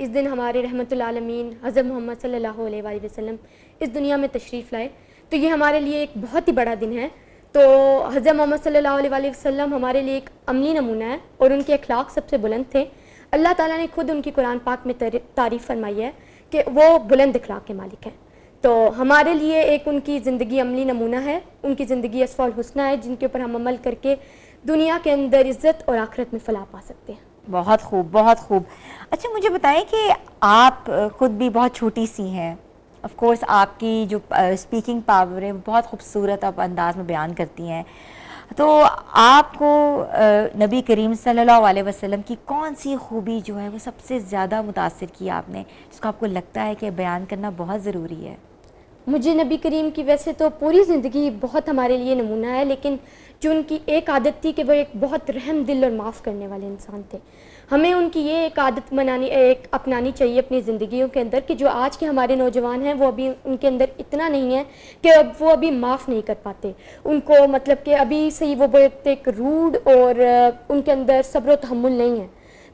اس دن ہمارے رحمت العالمین حضرت محمد صلی اللہ علیہ وآلہ وسلم اس دنیا میں تشریف لائے، تو یہ ہمارے لیے ایک بہت ہی بڑا دن ہے۔ تو حضرت محمد صلی اللہ علیہ وآلہ وسلم ہمارے لیے ایک عملی نمونہ ہے، اور ان کے اخلاق سب سے بلند تھے۔ اللہ تعالیٰ نے خود ان کی قرآن پاک میں تعریف فرمائی ہے کہ وہ بلند اخلاق کے مالک ہیں۔ تو ہمارے لیے ایک ان کی زندگی عملی نمونہ ہے، ان کی زندگی اسوہ الحسنہ ہے، جن کے اوپر ہم عمل کر کے دنیا کے اندر عزت اور آخرت میں فلاح پا سکتے ہیں۔ بہت خوب، بہت خوب۔ اچھا مجھے بتائیں کہ آپ خود بھی بہت چھوٹی سی ہیں، آف کورس آپ کی جو اسپیکنگ پاور ہے بہت خوبصورت آپ انداز میں بیان کرتی ہیں، تو آپ کو نبی کریم صلی اللہ علیہ وسلم کی کون سی خوبی جو ہے وہ سب سے زیادہ متاثر کی آپ نے، جس کو آپ کو لگتا ہے کہ بیان کرنا بہت ضروری ہے؟ مجھے نبی کریم کی ویسے تو پوری زندگی بہت ہمارے لیے نمونہ ہے، لیکن جو ان کی ایک عادت تھی کہ وہ ایک بہت رحم دل اور معاف کرنے والے انسان تھے۔ ہمیں ان کی یہ ایک عادت اپنانی چاہیے اپنی زندگیوں کے اندر کہ جو آج کے ہمارے نوجوان ہیں وہ ابھی ان کے اندر اتنا نہیں ہے کہ اب وہ ابھی معاف نہیں کر پاتے ان کو، مطلب کہ ابھی سے ہی وہ بہت ایک روڈ اور ان کے اندر صبر و تحمل نہیں ہے۔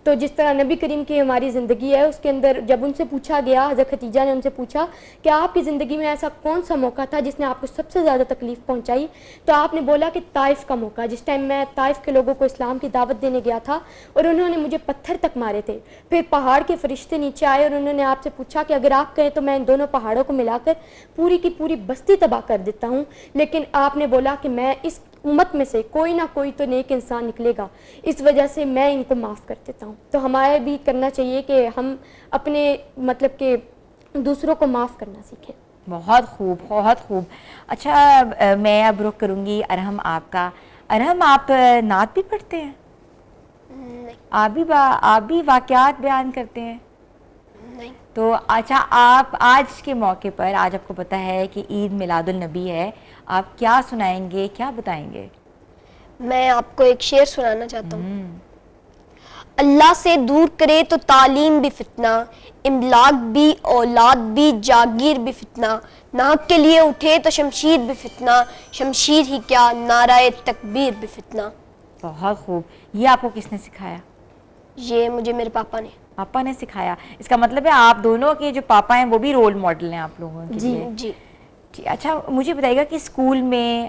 تو جس طرح نبی کریم کی ہماری زندگی ہے اس کے اندر جب ان سے پوچھا گیا، حضرت خدیجہ نے ان سے پوچھا کہ آپ کی زندگی میں ایسا کون سا موقع تھا جس نے آپ کو سب سے زیادہ تکلیف پہنچائی، تو آپ نے بولا کہ طائف کا موقع، جس ٹائم میں طائف کے لوگوں کو اسلام کی دعوت دینے گیا تھا اور انہوں نے مجھے پتھر تک مارے تھے، پھر پہاڑ کے فرشتے نیچے آئے اور انہوں نے آپ سے پوچھا کہ اگر آپ کہیں تو میں ان دونوں پہاڑوں کو ملا کر پوری کی پوری بستی تباہ کر دیتا ہوں، لیکن آپ نے بولا کہ میں اس امت میں سے کوئی نہ کوئی تو نیک انسان نکلے گا، اس وجہ سے میں ان کو معاف کر دیتا ہوں۔ تو ہمارے بھی کرنا چاہیے کہ ہم اپنے مطلب کہ دوسروں کو معاف کرنا سیکھیں۔ بہت خوب، بہت خوب۔ اچھا میں اب رخ کروں گی ارحم آپ کا۔ ارحم آپ نعت بھی پڑھتے ہیں؟ آپ بھی واقعات بیان کرتے ہیں؟ نہیں۔ تو اچھا آپ آج کے موقع پر، آج آپ کو پتہ ہے کہ عید میلاد النبی ہے، آپ کیا سنائیں گے، کیا بتائیں گے؟ میں آپ کو ایک شعر سنانا چاہتا ہوں۔ اللہ سے دور کرے تو تعلیم بھی فتنہ، املاک بھی اولاد بھی جاگیر بھی فتنہ، ناک کے لیے اٹھے تو شمشیر بھی فتنہ، شمشیر ہی کیا نعرہ تکبیر بھی فتنہ۔ بہت خوب۔ یہ آپ کو کس نے سکھایا؟ یہ مجھے میرے پاپا نے۔ پاپا نے سکھایا، اس کا مطلب ہے آپ دونوں کے جو پاپا ہیں وہ بھی رول ماڈل ہیں آپ لوگوں کے لیے۔ جی۔ اچھا مجھے بتائیے گا کہ اسکول میں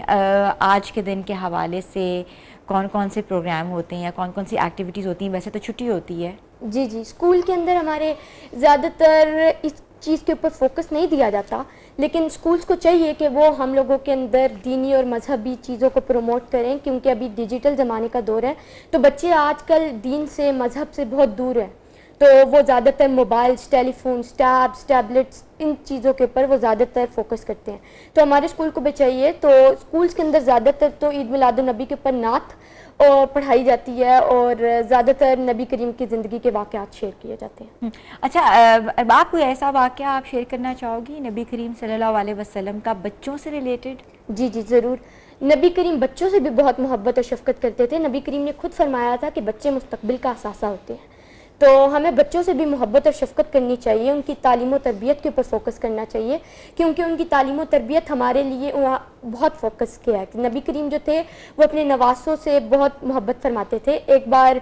آج کے دن کے حوالے سے کون کون سے پروگرام ہوتے ہیں یا کون کون سی ایکٹیویٹیز ہوتی ہیں؟ ویسے تو چھٹی ہوتی ہے۔ جی، اسکول کے اندر ہمارے زیادہ تر اس چیز کے اوپر فوکس نہیں دیا جاتا، لیکن اسکولس کو چاہیے کہ وہ ہم لوگوں کے اندر دینی اور مذہبی چیزوں کو پروموٹ کریں، کیونکہ ابھی ڈیجیٹل زمانے کا دور ہے، تو بچے آج کل دین سے مذہب سے بہت دور ہیں، تو وہ زیادہ تر موبائلس، ٹیلی فونس، ٹیبس، ٹیبلٹس، ان چیزوں کے اوپر وہ زیادہ تر فوکس کرتے ہیں۔ تو ہمارے اسکول کو بھی چاہیے، تو اسکولس کے اندر زیادہ تر تو عید میلاد النبی کے اوپر نعت اور پڑھائی جاتی ہے، اور زیادہ تر نبی کریم کی زندگی کے واقعات شیئر کیے جاتے ہیں۔ اچھا آپ کوئی ایسا واقعہ آپ شیئر کرنا چاہو گی نبی کریم صلی اللہ علیہ وسلم کا بچوں سے ریلیٹڈ؟ جی ضرور۔ نبی کریم بچوں سے بھی بہت محبت اور شفقت کرتے تھے۔ نبی کریم نے خود فرمایا تھا کہ بچے مستقبل کا اثاثہ ہوتے ہیں، تو ہمیں بچوں سے بھی محبت اور شفقت کرنی چاہیے، ان کی تعلیم و تربیت کے اوپر فوکس کرنا چاہیے، کیونکہ ان کی تعلیم و تربیت ہمارے لیے بہت فوکس کیا ہے کہ نبی کریم جو تھے وہ اپنے نواسوں سے بہت محبت فرماتے تھے۔ ایک بار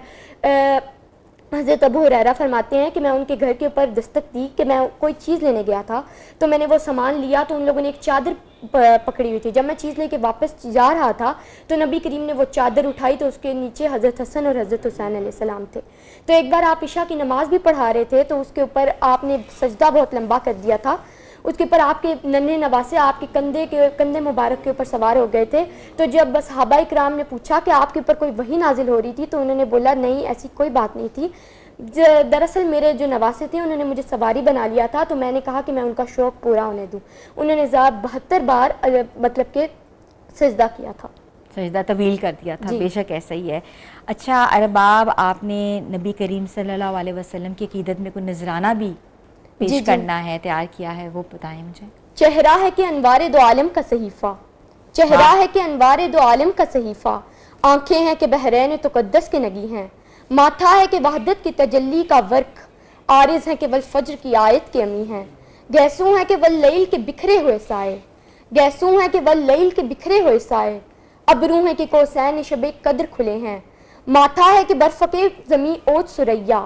حضرت ابو ہریرہ فرماتے ہیں کہ میں ان کے گھر کے اوپر دستک دی کہ میں کوئی چیز لینے گیا تھا، تو میں نے وہ سامان لیا تو ان لوگوں نے ایک چادر پکڑی ہوئی تھی، جب میں چیز لے کے واپس جا رہا تھا تو نبی کریم نے وہ چادر اٹھائی تو اس کے نیچے حضرت حسن اور حضرت حسین علیہ السلام تھے۔ تو ایک بار آپ عشاء کی نماز بھی پڑھا رہے تھے تو اس کے اوپر آپ نے سجدہ بہت لمبا کر دیا تھا، اس کے اوپر آپ کے ننھے نواسے آپ کے کندھے مبارک کے اوپر سوار ہو گئے تھے۔ تو جب صحابہ کرام نے پوچھا کہ آپ کے اوپر کوئی وحی نازل ہو رہی تھی تو انہوں نے بولا نہیں، ایسی کوئی بات نہیں تھی، دراصل میرے جو نواسے تھے انہوں نے مجھے سواری بنا لیا تھا، تو میں نے کہا کہ میں ان کا شوق پورا ہونے دوں۔ انہوں نے 72 بار مطلب کہ سجدہ کیا تھا، سجدہ طویل کر دیا تھا۔ بے شک ایسا ہی ہے۔ اچھا ارباب، آپ نے نبی کریم صلی اللہ علیہ وسلم کی عقیدت میں کوئی نذرانہ بھی پیش کرنا ہے، تیار کیا ہے، وہ بتائیں مجھے۔ چہرہ ہے کہ انوار دو عالم کا صحیفہ، چہرہ ہے کہ انوار دو عالم کا صحیفہ، آنکھیں ہیں کہ بحرین تقدس کے نگی ہیں، ماتھا ہے کہ وحدت کی تجلی کا ورق، عارض ہے کہ والفجر کی آیت کے امی ہیں، گیسوں ہے کہ واللیل کے بکھرے ہوئے سائے، گیسوں ہے کہ واللیل کے بکھرے ہوئے سائے، ابرو ہے کہ کوسین شب قدر کھلے ہیں، ماتھا ہے کہ برفق زمیں اوج سریا،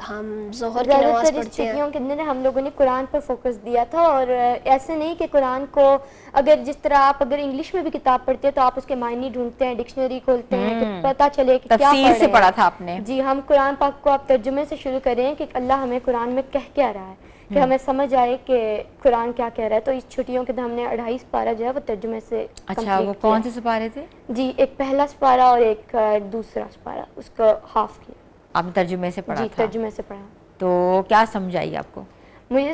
ہم ظہر کی زیادہ نماز تر اس پڑھتے ہیں. چھٹیوں کے اندر ہم لوگوں نے قرآن پر فوکس دیا تھا، اور ایسے نہیں کہ قرآن کو اگر جس طرح آپ اگر انگلش میں بھی کتاب پڑھتے ہیں تو آپ اس کے معنی ڈھونڈتے ہیں، ڈکشنری کھولتے ہیں کہ پتہ چلے کہ کیا تفسیر پڑھ سے رہے پڑھا ہیں. تھا آپ نے. جی، ہم قرآن پاک کو آپ ترجمے سے شروع کریں کہ اللہ ہمیں قرآن میں کہہ کیا رہا ہے، کہ ہمیں سمجھ آئے کہ قرآن کیا کہہ رہا ہے. تو اس چھٹیوں کے دن ہم نے 2.5 سپارہ جو ہے وہ ترجمے سے اچھا، وہ کون سے سپارے تھے؟ جی، ایک پہلا سپارہ اور ایک دوسرا سپارہ، اس کو ہاف کیا. آپ نے ترجمے سے پڑھا جی، تھا. ترجمے سے پڑھا. تو کیا سمجھ آئی آپ کو؟ مجھے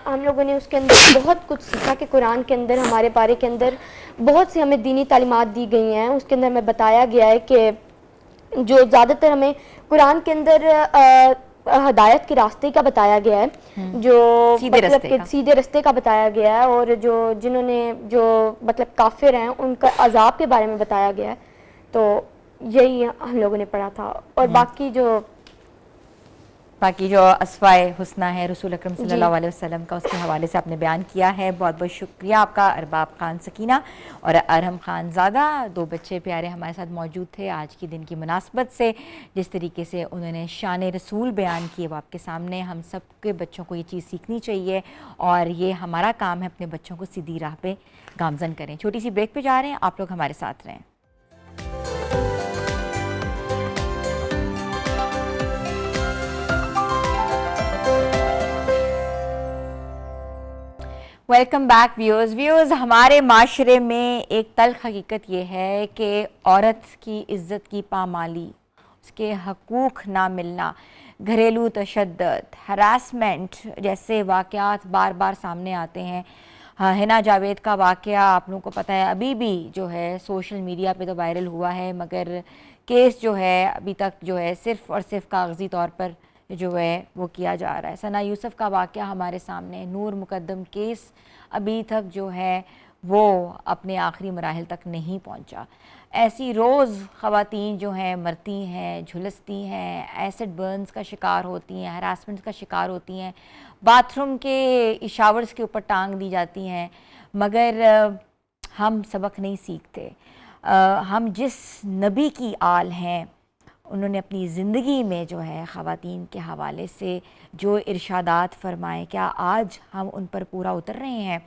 ہم لوگوں نے اس کے اندر بہت کچھ سیکھا کہ قرآن کے اندر ہمارے بارے کے اندر بہت سی ہمیں دینی تعلیمات دی گئی ہیں. اس کے اندر ہمیں بتایا گیا ہے کہ جو زیادہ تر ہمیں قرآن کے اندر ہدایت کے راستے کا بتایا گیا ہے، جو مطلب کہ سیدھے رستے کا بتایا گیا ہے، اور جو جنہوں نے جو مطلب کافر ہیں ان کا عذاب کے بارے میں بتایا گیا ہے. تو یہی ہم لوگوں نے پڑھا تھا. اور باقی جو اسمائے حسنہ ہے رسول اکرم صلی اللہ علیہ وسلم کا، اس کے حوالے سے آپ نے بیان کیا ہے. بہت بہت شکریہ آپ کا ارباب خان سکینہ اور ارحم خان زادہ. 2 بچے پیارے ہمارے ساتھ موجود تھے آج کے دن کی مناسبت سے. جس طریقے سے انہوں نے شان رسول بیان کیے وہ آپ کے سامنے. ہم سب کے بچوں کو یہ چیز سیکھنی چاہیے اور یہ ہمارا کام ہے اپنے بچوں کو سیدھی راہ پہ گامزن کریں. چھوٹی سی بریک پہ جا رہے ہیں، آپ لوگ ہمارے ساتھ رہیں. Welcome back viewers. ہمارے معاشرے میں ایک تلخ حقیقت یہ ہے کہ عورت کی عزت کی پامالی، اس کے حقوق نہ ملنا، گھریلو تشدد، ہراسمنٹ جیسے واقعات بار بار سامنے آتے ہیں. حنا جاوید کا واقعہ آپ لوگوں کو پتہ ہے ابھی بھی جو ہے سوشل میڈیا پہ تو وائرل ہوا ہے، مگر کیس جو ہے ابھی تک جو ہے صرف اور صرف کاغذی طور پر جو ہے وہ کیا جا رہا ہے. ثنا یوسف کا واقعہ ہمارے سامنے، نور مقدم کیس ابھی تک جو ہے وہ اپنے آخری مراحل تک نہیں پہنچا. ایسی روز خواتین جو ہیں مرتی ہیں، جھلستی ہیں، ایسڈ برنز کا شکار ہوتی ہیں، ہراسمنٹ کا شکار ہوتی ہیں، باتھ روم کے شاورز کے اوپر ٹانگ دی جاتی ہیں. مگر ہم سبق نہیں سیکھتے. ہم جس نبی کی آل ہیں انہوں نے اپنی زندگی میں جو ہے خواتین کے حوالے سے جو ارشادات فرمائے، کیا آج ہم ان پر پورا اتر رہے ہیں؟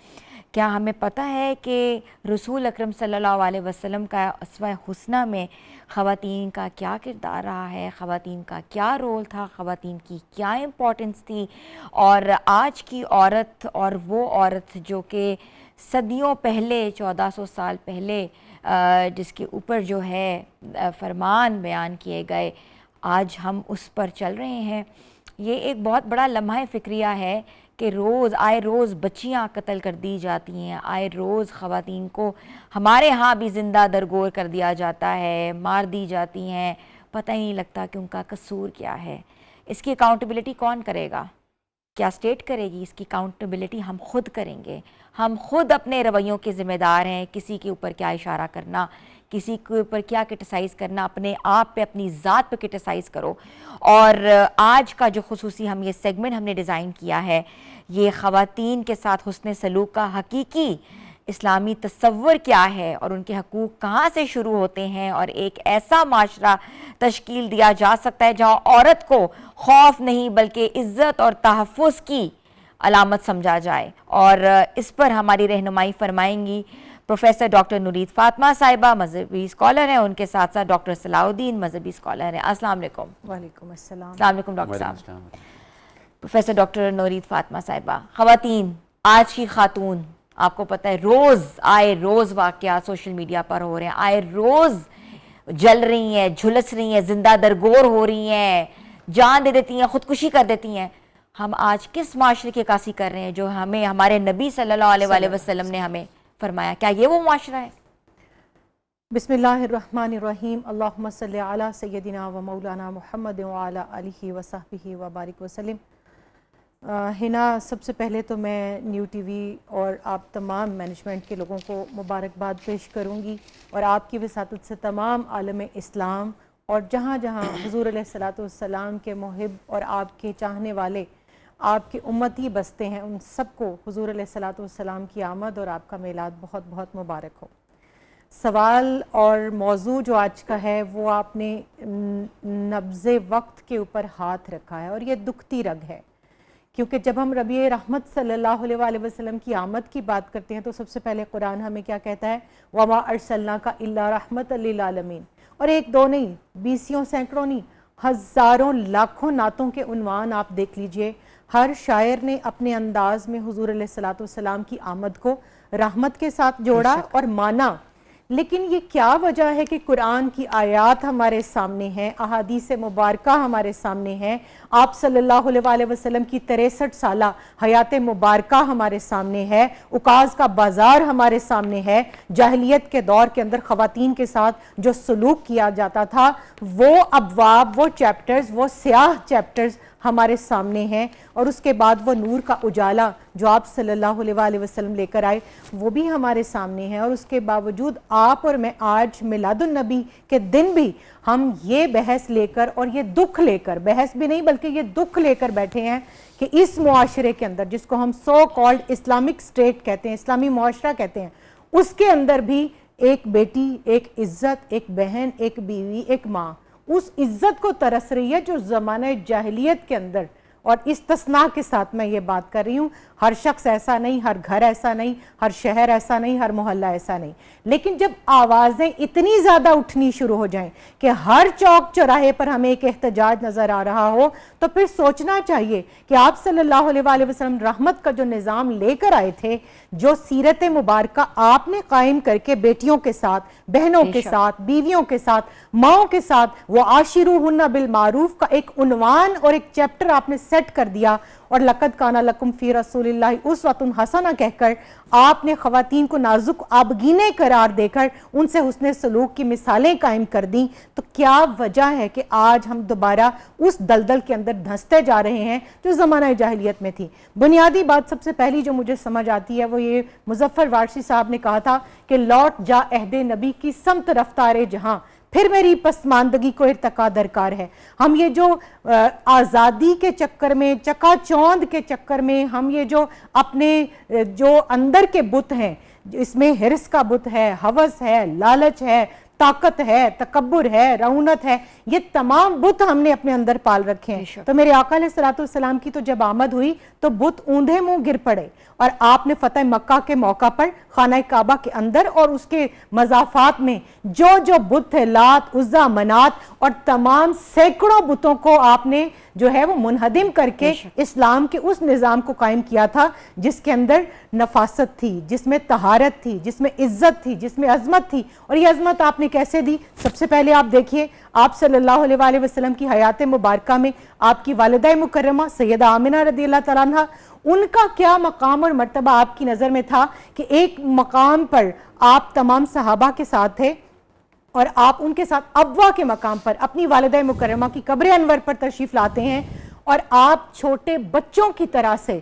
کیا ہمیں پتہ ہے کہ رسول اکرم صلی اللہ علیہ وسلم کا اسوہ حسنہ میں خواتین کا کیا کردار رہا ہے، خواتین کا کیا رول تھا، خواتین کی کیا امپورٹنس تھی؟ اور آج کی عورت اور وہ عورت جو کہ صدیوں پہلے 1400 سال پہلے جس کے اوپر جو ہے فرمان بیان کیے گئے، آج ہم اس پر چل رہے ہیں. یہ ایک بہت بڑا لمحہ فکریہ ہے کہ آئے روز بچیاں قتل کر دی جاتی ہیں، آئے روز خواتین کو ہمارے ہاں بھی زندہ درگور کر دیا جاتا ہے، مار دی جاتی ہیں، پتہ ہی نہیں لگتا کہ ان کا قصور کیا ہے. اس کی اکاؤنٹیبلٹی کون کرے گا؟ کیا اسٹیٹ کرے گی؟ اس کی اکاؤنٹیبلٹی ہم خود کریں گے. ہم خود اپنے رویوں کے ذمہ دار ہیں. کسی کے اوپر کیا اشارہ کرنا، کسی کے اوپر کیا کرٹیسائز کرنا، اپنے آپ پہ اپنی ذات پہ کرٹیسائز کرو. اور آج کا جو خصوصی ہم یہ سیگمنٹ ہم نے ڈیزائن کیا ہے، یہ خواتین کے ساتھ حسن سلوک کا حقیقی اسلامی تصور کیا ہے اور ان کے حقوق کہاں سے شروع ہوتے ہیں، اور ایک ایسا معاشرہ تشکیل دیا جا سکتا ہے جہاں عورت کو خوف نہیں بلکہ عزت اور تحفظ کی علامت سمجھا جائے. اور اس پر ہماری رہنمائی فرمائیں گی پروفیسر ڈاکٹر نورید فاطمہ صاحبہ، مذہبی اسکالر ہیں. ان کے ساتھ ساتھ ڈاکٹر صلاح الدین مذہبی اسکالر ہیں. السلام علیکم. وعلیکم السلام. السلام علیکم ڈاکٹر صاحب. پروفیسر ڈاکٹر نورید فاطمہ صاحبہ، خواتین، آج کی خاتون، آپ کو پتہ ہے آئے روز واقعات سوشل میڈیا پر ہو رہے ہیں، آئے روز جل رہی ہیں، جھلس رہی ہیں، زندہ درگور ہو رہی ہیں، جان دے دیتی ہیں، خودکشی کر دیتی ہیں. ہم آج کس معاشرے کی عکاسی کر رہے ہیں جو ہمیں ہمارے نبی صلی اللہ علیہ وسلم نے ہمیں فرمایا؟ کیا یہ وہ معاشرہ ہے؟ بسم اللہ الرحمن الرحیم. اللہم صلی علی سیدنا و مولانا محمد وعلی آلہ وصحبہ وبارک وسلم. حنا، سب سے پہلے تو میں نیو ٹی وی اور آپ تمام مینجمنٹ کے لوگوں کو مبارکباد پیش کروں گی، اور آپ کی وساطت سے تمام عالم اسلام اور جہاں جہاں حضور علیہ الصلوۃ والسلام کے محب اور آپ کے چاہنے والے آپ کے امتی بستے ہیں، ان سب کو حضور علیہ الصلوۃ والسلام کی آمد اور آپ کا میلاد بہت بہت مبارک ہو. سوال اور موضوع جو آج کا ہے وہ آپ نے نبض وقت کے اوپر ہاتھ رکھا ہے، اور یہ دکھتی رگ ہے، کیونکہ جب ہم ربیع رحمت صلی اللہ علیہ وآلہ وسلم کی آمد کی بات کرتے ہیں تو سب سے پہلے قرآن ہمیں کیا کہتا ہے؟ وَمَا أَرْسَلْنَاكَ إِلَّا رَحْمَةً لِلْعَالَمِينَ. اور ایک دو نہیں، بیسیوں سینکڑوں نہیں، ہزاروں لاکھوں نعتوں کے عنوان آپ دیکھ لیجئے. ہر شاعر نے اپنے انداز میں حضور علیہ السلام کی آمد کو رحمت کے ساتھ جوڑا اور مانا. لیکن یہ کیا وجہ ہے کہ قرآن کی آیات ہمارے سامنے ہیں، احادیث مبارکہ ہمارے سامنے ہیں، آپ صلی اللہ علیہ وآلہ وسلم کی 63 سالہ حیات مبارکہ ہمارے سامنے ہے، عکاظ کا بازار ہمارے سامنے ہے، جاہلیت کے دور کے اندر خواتین کے ساتھ جو سلوک کیا جاتا تھا وہ ابواب، وہ چیپٹرز، وہ سیاہ چیپٹرز ہمارے سامنے ہیں، اور اس کے بعد وہ نور کا اجالا جو آپ صلی اللہ علیہ وآلہ وسلم لے کر آئے وہ بھی ہمارے سامنے ہے. اور اس کے باوجود آپ اور میں آج میلاد النبی کے دن بھی ہم یہ بحث لے کر اور یہ دکھ لے کر، بحث بھی نہیں بلکہ یہ دکھ لے کر بیٹھے ہیں کہ اس معاشرے کے اندر جس کو ہم سو کالڈ اسلامک اسٹیٹ کہتے ہیں، اسلامی معاشرہ کہتے ہیں، اس کے اندر بھی ایک بیٹی، ایک عزت، ایک بہن، ایک بیوی، ایک ماں اس عزت کو ترس رہی ہے جو زمانہ جاہلیت کے اندر. اور استثناء کے ساتھ میں یہ بات کر رہی ہوں، ہر شخص ایسا نہیں، ہر گھر ایسا نہیں، ہر شہر ایسا نہیں، ہر محلہ ایسا نہیں. لیکن جب آوازیں اتنی زیادہ اٹھنی شروع ہو جائیں کہ ہر چوک چوراہے پر ہمیں ایک احتجاج نظر آ رہا ہو تو پھر سوچنا چاہیے کہ آپ صلی اللہ علیہ وآلہ وسلم رحمت کا جو نظام لے کر آئے تھے، جو سیرت مبارکہ آپ نے قائم کر کے بیٹیوں کے ساتھ، بہنوں کے ساتھ، بیویوں کے ساتھ، ماؤں کے ساتھ وہ عاشروہن بالمعروف کا ایک عنوان اور ایک چیپٹر آپ نے سیٹ کر دیا، اور لقد کان لکم فی رسول اللہ اسوۃ حسنہ کہہ کر آپ نے خواتین کو نازک آبگینے قرار دے کر ان سے حسن سلوک کی مثالیں قائم کر دیں. تو کیا وجہ ہے کہ آج ہم دوبارہ اس دلدل کے اندر دھنستے جا رہے ہیں جو زمانہ جاہلیت میں تھی؟ بنیادی بات سب سے پہلی جو مجھے سمجھ آتی ہے وہ یہ مظفر وارثی صاحب نے کہا تھا کہ لوٹ جا عہد نبی کی سمت رفتار جہاں، پھر میری پسماندگی کو ارتقا درکار ہے. ہم یہ جو آزادی کے چکر میں، چکا چوند کے چکر میں، ہم یہ جو اپنے جو اندر کے بت ہیں، اس میں حرص کا بت ہے، ہوس ہے، لالچ ہے، طاقت ہے، تکبر ہے، رعونت ہے، یہ تمام بت ہم نے اپنے اندر پال رکھے ہیں. تو میرے آقا علیہ السلام کی تو جب آمد ہوئی تو بت اوندھے منہ گر پڑے، اور آپ نے فتح مکہ کے موقع پر خانہ کعبہ کے اندر اور اس کے مضافات میں جو بت تھے، لات، عزا، منات، اور تمام سینکڑوں بتوں کو آپ نے جو ہے وہ منہدم کر کے اسلام کے اس نظام کو قائم کیا تھا جس کے اندر نفاست تھی، جس میں طہارت تھی، جس میں عزت تھی، جس میں عظمت تھی. اور یہ عظمت آپ نے کیسے دی؟ سب سے پہلے آپ دیکھیے آپ صلی اللہ علیہ وآلہ وسلم کی حیات مبارکہ میں آپ کی والدہ مکرمہ سیدہ آمنہ رضی اللہ تعالیٰ عنہ، ان کا کیا مقام اور مرتبہ آپ کی نظر میں تھا کہ ایک مقام پر آپ تمام صحابہ کے ساتھ تھے اور آپ ان کے ساتھ ابوا کے مقام پر اپنی والدہ مکرمہ کی قبر انور پر تشریف لاتے ہیں، اور آپ چھوٹے بچوں کی طرح سے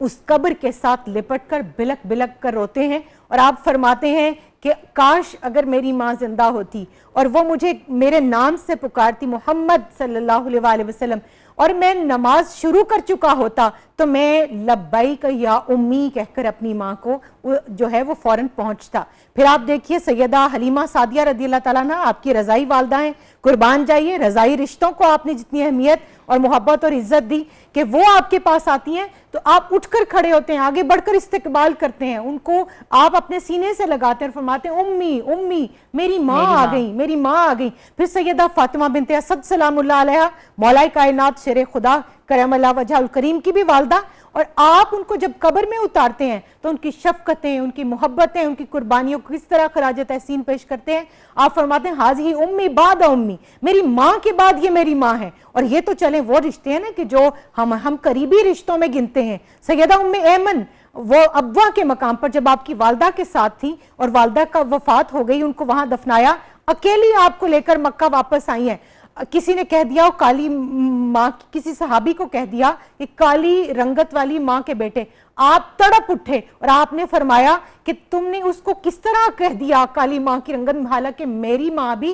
اس قبر کے ساتھ لپٹ کر بلک بلک کر روتے ہیں، اور آپ فرماتے ہیں کہ کاش اگر میری ماں زندہ ہوتی اور وہ مجھے میرے نام سے پکارتی محمد صلی اللہ علیہ وآلہ وسلم، اور میں نماز شروع کر چکا ہوتا تو میں لبیک یا امی کہہ کر اپنی ماں کو جو ہے وہ فوراً پہنچتا. پھر آپ دیکھیے سیدہ حلیمہ سعدیہ رضی اللہ تعالیٰ عنہ، آپ کی رضائی والدہ ہیں، قربان جائیے. رضائی رشتوں کو آپ نے جتنی اہمیت اور محبت اور عزت دی کہ وہ آپ کے پاس آتی ہیں تو آپ اٹھ کر کھڑے ہوتے ہیں، آگے بڑھ کر استقبال کرتے ہیں، ان کو آپ اپنے سینے سے لگاتے ہیں اور فرماتے ہیں امی امی، میری ماں آ گئی، میری ماں آ گئی. پھر سیدہ فاطمہ بنت اسد سلام اللہ علیہا، مولا کائنات شیر خدا کرم اللہ وجہ الکریم کی بھی والدہ، اور آپ ان کو جب قبر میں اتارتے ہیں تو ان کی شفقتیں، ان کی محبتیں، ان کی قربانیوں کو کس طرح خراج تحسین پیش کرتے ہیں. آپ فرماتے ہیں حاضی امی بعد امی، میری ماں کے بعد یہ میری ماں ہے. اور یہ تو چلیں وہ رشتے ہیں نا کہ جو ہم قریبی رشتوں میں گنتے ہیں. سیدہ ام ایمن وہ ابوا کے مقام پر جب آپ کی والدہ کے ساتھ تھی اور والدہ کا وفات ہو گئی، ان کو وہاں دفنایا، اکیلی آپ کو لے کر مکہ واپس آئی ہیں. کسی نے کہہ دیا کالی ماں، کسی صحابی کو کہہ دیا کہ کالی رنگت والی ماں کے بیٹے. آپ تڑپ اٹھے اور آپ نے فرمایا کہ تم نے اس کو کس طرح کہہ دیا کالی ماں کی رنگت، حالانکہ میری ماں بھی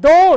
2,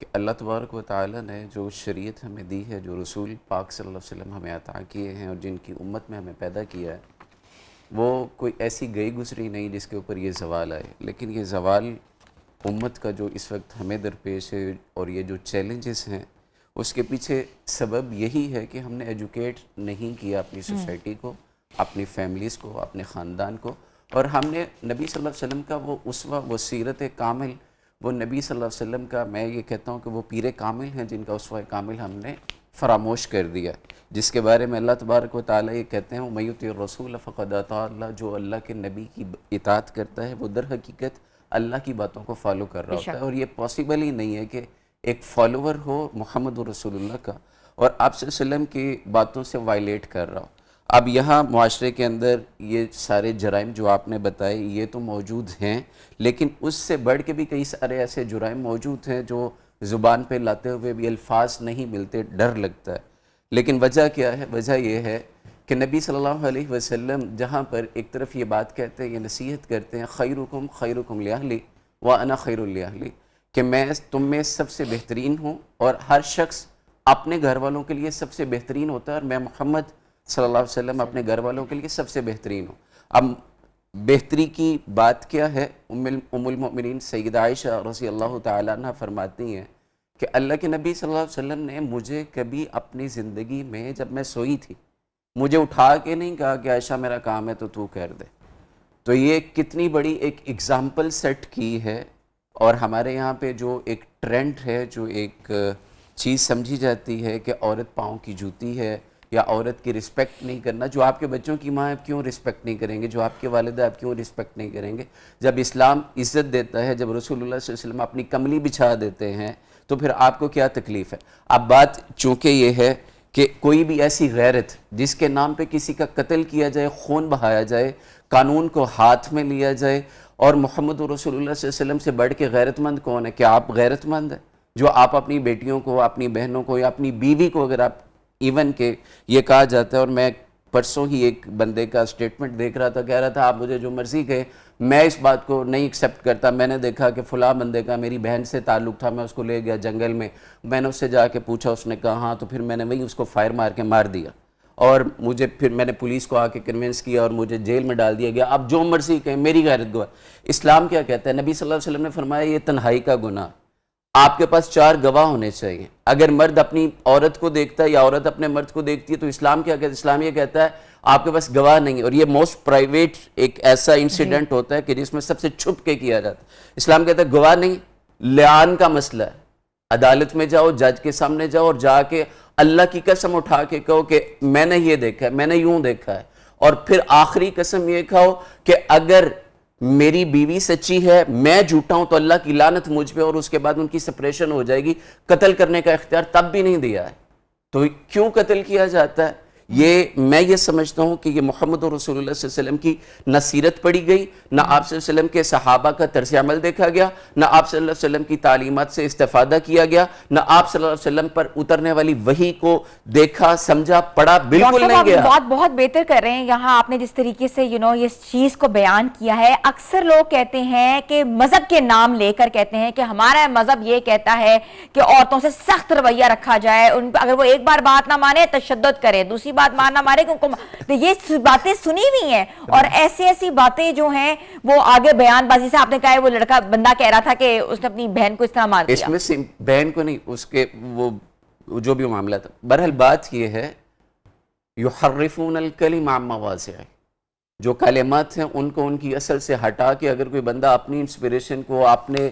کہ اللہ تبارک و تعالی نے جو شریعت ہمیں دی ہے، جو رسول پاک صلی اللہ علیہ وسلم ہمیں عطا کیے ہیں اور جن کی امت میں ہمیں پیدا کیا ہے، وہ کوئی ایسی گئی گزری نہیں جس کے اوپر یہ زوال آئے. لیکن یہ زوال امت کا جو اس وقت ہمیں درپیش ہے اور یہ جو چیلنجز ہیں، اس کے پیچھے سبب یہی ہے کہ ہم نے ایجوکیٹ نہیں کیا اپنی سوسائٹی کو، اپنی فیملیز کو، اپنے خاندان کو. اور ہم نے نبی صلی اللہ علیہ وسلم کا وہ اسوہ، وہ سیرت کامل، وہ نبی صلی اللہ علیہ وسلم کا، میں یہ کہتا ہوں کہ وہ پیر کامل ہیں جن کا اسوہ کامل ہم نے فراموش کر دیا، جس کے بارے میں اللہ تبارک و تعالیٰ یہ کہتے ہیں وَمَن یُطِعِ الرَّسُولَ فَقَدْ اطاع اللہ، جو اللہ کے نبی کی اطاعت کرتا ہے وہ در حقیقت اللہ کی باتوں کو فالو کر رہا ہوتا ہے. اور یہ پاسبل ہی نہیں ہے کہ ایک فالوور ہو محمد رسول اللہ کا اور آپ صلی اللہ علیہ وسلم کی باتوں سے وائلیٹ کر رہا ہو. اب یہاں معاشرے کے اندر یہ سارے جرائم جو آپ نے بتائے یہ تو موجود ہیں، لیکن اس سے بڑھ کے بھی کئی سارے ایسے جرائم موجود ہیں جو زبان پہ لاتے ہوئے بھی الفاظ نہیں ملتے، ڈر لگتا ہے. لیکن وجہ کیا ہے؟ وجہ یہ ہے کہ نبی صلی اللہ علیہ وسلم جہاں پر ایک طرف یہ بات کہتے ہیں، یہ نصیحت کرتے ہیں خیرکم خیرکم لأہلی وأنا خیر لأہلی، کہ میں تم میں سب سے بہترین ہوں اور ہر شخص اپنے گھر والوں کے لیے سب سے بہترین ہوتا ہے، اور میں محمد صلی اللہ علیہ وسلم اپنے گھر والوں کے لیے سب سے بہترین ہوں. اب بہتری کی بات کیا ہے؟ ام المؤمنین سیدہ عائشہ رضی اللہ تعالیٰ عنہ فرماتی ہیں کہ اللہ کے نبی صلی اللہ علیہ وسلم نے مجھے کبھی اپنی زندگی میں جب میں سوئی تھی مجھے اٹھا کے نہیں کہا کہ عائشہ میرا کام ہے تو کر دے. تو یہ کتنی بڑی ایک اگزامپل سیٹ کی ہے. اور ہمارے یہاں پہ جو ایک ٹرینڈ ہے، جو ایک چیز سمجھی جاتی ہے کہ عورت پاؤں کی جوتی ہے یا عورت کی رسپیکٹ نہیں کرنا، جو آپ کے بچوں کی ماں آپ کیوں رسپیکٹ نہیں کریں گے، جو آپ کے والدہ آپ کیوں رسپیکٹ نہیں کریں گے؟ جب اسلام عزت دیتا ہے، جب رسول اللہ صلی اللہ علیہ وسلم اپنی کملی بچھا دیتے ہیں تو پھر آپ کو کیا تکلیف ہے؟ اب بات چونکہ یہ ہے کہ کوئی بھی ایسی غیرت جس کے نام پہ کسی کا قتل کیا جائے، خون بہایا جائے، قانون کو ہاتھ میں لیا جائے، اور محمد رسول اللہ صلی اللہ علیہ وسلم سے بڑھ کے غیرت مند کون ہے؟ کیا آپ غیرت مند ہیں جو آپ اپنی بیٹیوں کو، اپنی بہنوں کو یا اپنی بیوی کو، اگر آپ ایون کہ یہ کہا جاتا ہے، اور میں پرسوں ہی ایک بندے کا سٹیٹمنٹ دیکھ رہا تھا، کہہ رہا تھا آپ مجھے جو مرضی کہیں میں اس بات کو نہیں ایکسیپٹ کرتا. میں نے دیکھا کہ فلاں بندے کا میری بہن سے تعلق تھا، میں اس کو لے گیا جنگل میں نے اس سے جا کے پوچھا، اس نے کہا ہاں، تو پھر میں نے وہی اس کو فائر مار کے مار دیا، اور مجھے پھر میں نے پولیس کو آ کے کنونس کیا اور مجھے جیل میں ڈال دیا گیا. اب جو مرضی کہیں، میری غیرت گواہ. اسلام کیا کہتا ہے؟ نبی صلی اللہ علیہ وسلم نے فرمایا یہ تنہائی کا گناہ، آپ کے پاس 4 گواہ ہونے چاہیے. اگر مرد اپنی عورت کو دیکھتا ہے یا عورت اپنے مرد کو دیکھتی ہے تو اسلام کیا کہتا ہے؟ اسلام یہ کہتا ہے آپ کے پاس گواہ نہیں ہے. اور یہ موسٹ پرائیویٹ ایک ایسا انسیڈنٹ ہوتا ہے کہ جس میں سب سے چھپ کے کیا جاتا ہے. اسلام کہتا ہے گواہ نہیں، لعان کا مسئلہ ہے. عدالت میں جاؤ، جج کے سامنے جاؤ اور جا کے اللہ کی قسم اٹھا کے کہو کہ میں نے یہ دیکھا ہے، میں نے یوں دیکھا ہے. اور پھر آخری قسم یہ کھاؤ کہ اگر میری بیوی سچی ہے، میں جھوٹا ہوں، تو اللہ کی لعنت مجھ پہ، اور اس کے بعد ان کی سپریشن ہو جائے گی. قتل کرنے کا اختیار تب بھی نہیں دیا ہے. تو کیوں قتل کیا جاتا ہے؟ میں یہ سمجھتا ہوں کہ یہ محمد رسول اللہ صلی اللہ علیہ وسلم کی نہ سیرت پڑھی گئی، نہ آپ صلی اللہ علیہ وسلم کے صحابہ کا طرز عمل دیکھا گیا، نہ آپ صلی اللہ علیہ وسلم کی تعلیمات سے استفادہ کیا گیا، نہ آپ صلی اللہ علیہ وسلم پر اترنے والی وحی کو دیکھا، سمجھا، پڑھا، بالکل نہیں گیا. بات بہت بہتر کر رہے ہیں. یہاں آپ نے جس طریقے سے اس چیز کو بیان کیا ہے، اکثر لوگ کہتے ہیں کہ مذہب کے نام لے کر کہتے ہیں کہ ہمارا مذہب یہ کہتا ہے کہ عورتوں سے سخت رویہ رکھا جائے، اگر وہ ایک بار بات نہ مانے تشدد کرے، دوسری بات ماننا مارے کہ ان کو. یہ باتیں سنی ہوئی ہیں، اور ایسی باتیں جو ہیں وہ آگے بیان بازی سے آپ نے کہا ہے وہ لڑکا بندہ کہہ رہا تھا کہ اس نے اپنی بہن کو اس طرح مار دیا. اس میں سے بہن کو نہیں، اس کے وہ جو بھی معاملہ تھا. بہرحال بات یہ ہے یحرفون الکلم عن مواضعہ، جو کلمات ہیں ان کو ان کی اصل سے ہٹا کے اگر کوئی بندہ اپنی انسپریشن کو، اپنے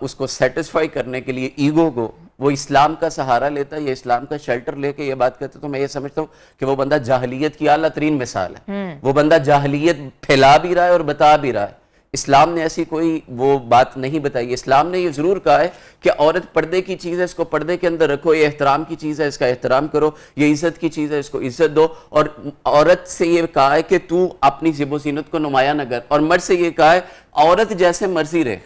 اس کو سیٹسفائی کرنے کے لیے ایگو کو وہ اسلام کا سہارا لیتا ہے یا اسلام کا شیلٹر لے کے یہ بات کرتا ہے، تو میں یہ سمجھتا ہوں کہ وہ بندہ جاہلیت کی اعلیٰ ترین مثال ہے. وہ بندہ جاہلیت پھیلا بھی رہا ہے اور بتا بھی رہا ہے. اسلام نے ایسی کوئی وہ بات نہیں بتائی. اسلام نے یہ ضرور کہا ہے کہ عورت پردے کی چیز ہے، اس کو پردے کے اندر رکھو، یہ احترام کی چیز ہے، اس کا احترام کرو، یہ عزت کی چیز ہے، اس کو عزت دو. اور عورت سے یہ کہا ہے کہ تو اپنی زیب و زینت کو نمایاں نہ کر. اور مرد سے یہ کہا ہے عورت جیسے مرضی رہے،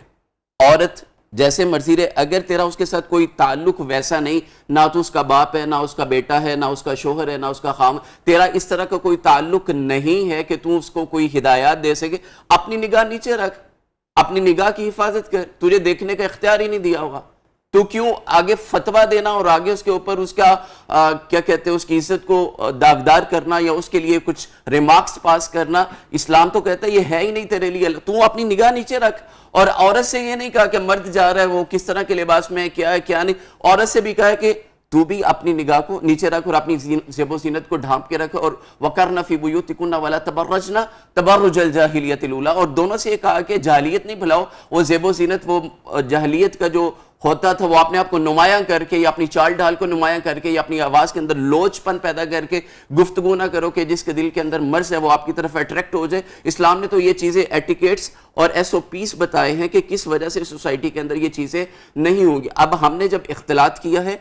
عورت جیسے مرضی رہے. اگر تیرا اس کے ساتھ کوئی تعلق ویسا نہیں، نہ تو اس کا باپ ہے، نہ اس کا بیٹا ہے، نہ اس کا شوہر ہے، نہ اس کا خاوند، تیرا اس طرح کا کوئی تعلق نہیں ہے کہ تو اس کو کوئی ہدایات دے سکے، اپنی نگاہ نیچے رکھ، اپنی نگاہ کی حفاظت کر. تجھے دیکھنے کا اختیار ہی نہیں دیا ہوگا. تو کیوں آگے فتویٰ دینا اور آگے اس کے اوپر اس کا کیا کہتے ہیں اس کی عزت کو داغدار کرنا یا اس کے لیے کچھ ریمارکس پاس کرنا؟ اسلام تو کہتا ہے یہ ہے ہی نہیں تیرے لیے، تو اپنی نگاہ نیچے رکھ. اور عورت سے یہ نہیں کہا کہ مرد جا رہا ہے وہ کس طرح کے لباس میں کیا ہے کیا نہیں، عورت سے بھی کہا ہے کہ تو بھی اپنی نگاہ کو نیچے رکھ اور اپنی زیب و زینت کو ڈھانپ کے رکھ، اور وَقَرْنَ فِي بُيُوتِكُنَّ وَلَا تَبَرَّجْنَ تَبَرُّجَ الْجَاهِلِيَّةِ الْأُولَىٰ. اور دونوں سے یہ کہا کہ جاہلیت نہیں بھلاؤ، وہ زیب و زینت وہ جاہلیت کا جو ہوتا تھا وہ اپنے آپ کو نمایاں کر کے یا اپنی چال ڈھال کو نمایاں کر کے یا اپنی آواز کے اندر لوچ پن پیدا کر کے گفتگو نہ کرو کہ جس کے دل کے اندر مرض ہے وہ آپ کی طرف اٹریکٹ ہو جائے. اسلام نے تو یہ چیزیں ایٹیکیٹس اور ایس او پیز بتائے ہیں کہ کس وجہ سے سوسائٹی کے اندر یہ چیزیں نہیں ہوں گی. اب ہم نے جب اختلاط کیا ہے،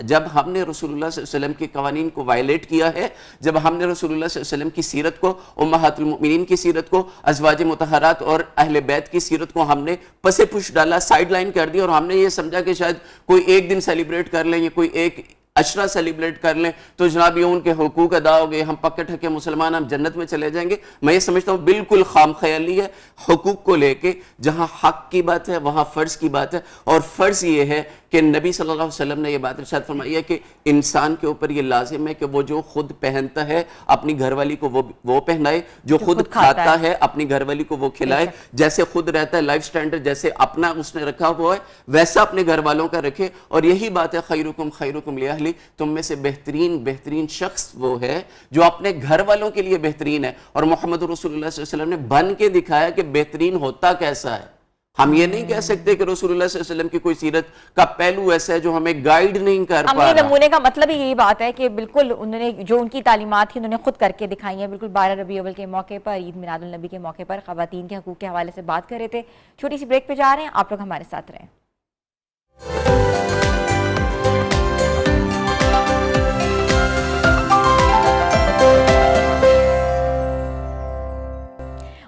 جب ہم نے رسول اللہ صلی اللہ علیہ وسلم کے قوانین کو وائلیٹ کیا ہے، جب ہم نے رسول اللہ صلی اللہ علیہ وسلم کی سیرت کو، امہات المؤمنین کی سیرت کو، ازواج مطہرات اور اہل بیت کی سیرت کو ہم نے پس پش ڈالا، سائیڈ لائن کر دی، اور ہم نے یہ سمجھا کہ شاید کوئی ایک دن سیلیبریٹ کر لیں یا کوئی ایک عشرہ سیلیبریٹ کر لیں تو جناب یہ ان کے حقوق ادا ہو گئے، ہم پکے ٹھکے مسلمان، ہم جنت میں چلے جائیں گے. میں یہ سمجھتا ہوں بالکل خام خیالی ہے. حقوق کو لے کے جہاں حق کی بات ہے وہاں فرض کی بات ہے، اور فرض یہ ہے کہ نبی صلی اللہ علیہ وسلم نے یہ بات ارشاد فرمائی ہے کہ انسان کے اوپر یہ لازم ہے کہ وہ جو خود پہنتا ہے اپنی گھر والی کو وہ پہنائے، جو خود کھاتا ہے اپنی گھر والی کو وہ کھلائے، جیسے خود رہتا ہے لائف سٹینڈرڈ جیسے اپنا اس نے رکھا ہوا ہے ویسا اپنے گھر والوں کا رکھے. اور یہی بات ہے خیرکم خیرکم لأہلی، تم میں سے بہترین شخص وہ ہے جو اپنے گھر والوں کے لیے بہترین ہے. اور محمد رسول اللہ صلی اللہ علیہ وسلم نے بن کے دکھایا کہ بہترین ہوتا کیسا ہے. ہم یہ نہیں کہہ سکتے کہ رسول اللہ صلی اللہ علیہ وسلم کی کوئی سیرت کا پہلو ایسا ہے جو ہمیں گائیڈ نہیں کر پا رہا. نمونے کا مطلب ہی یہی بات ہے کہ بالکل انہوں نے جو ان کی تعلیمات تھی انہوں نے خود کر کے دکھائی ہیں. بالکل 12 ربیع الاول کے موقع پر، عید میلاد النبی کے موقع پر خواتین کے حقوق کے حوالے سے بات کر رہے تھے. چھوٹی سی بریک پہ جا رہے ہیں، آپ لوگ ہمارے ساتھ رہیں.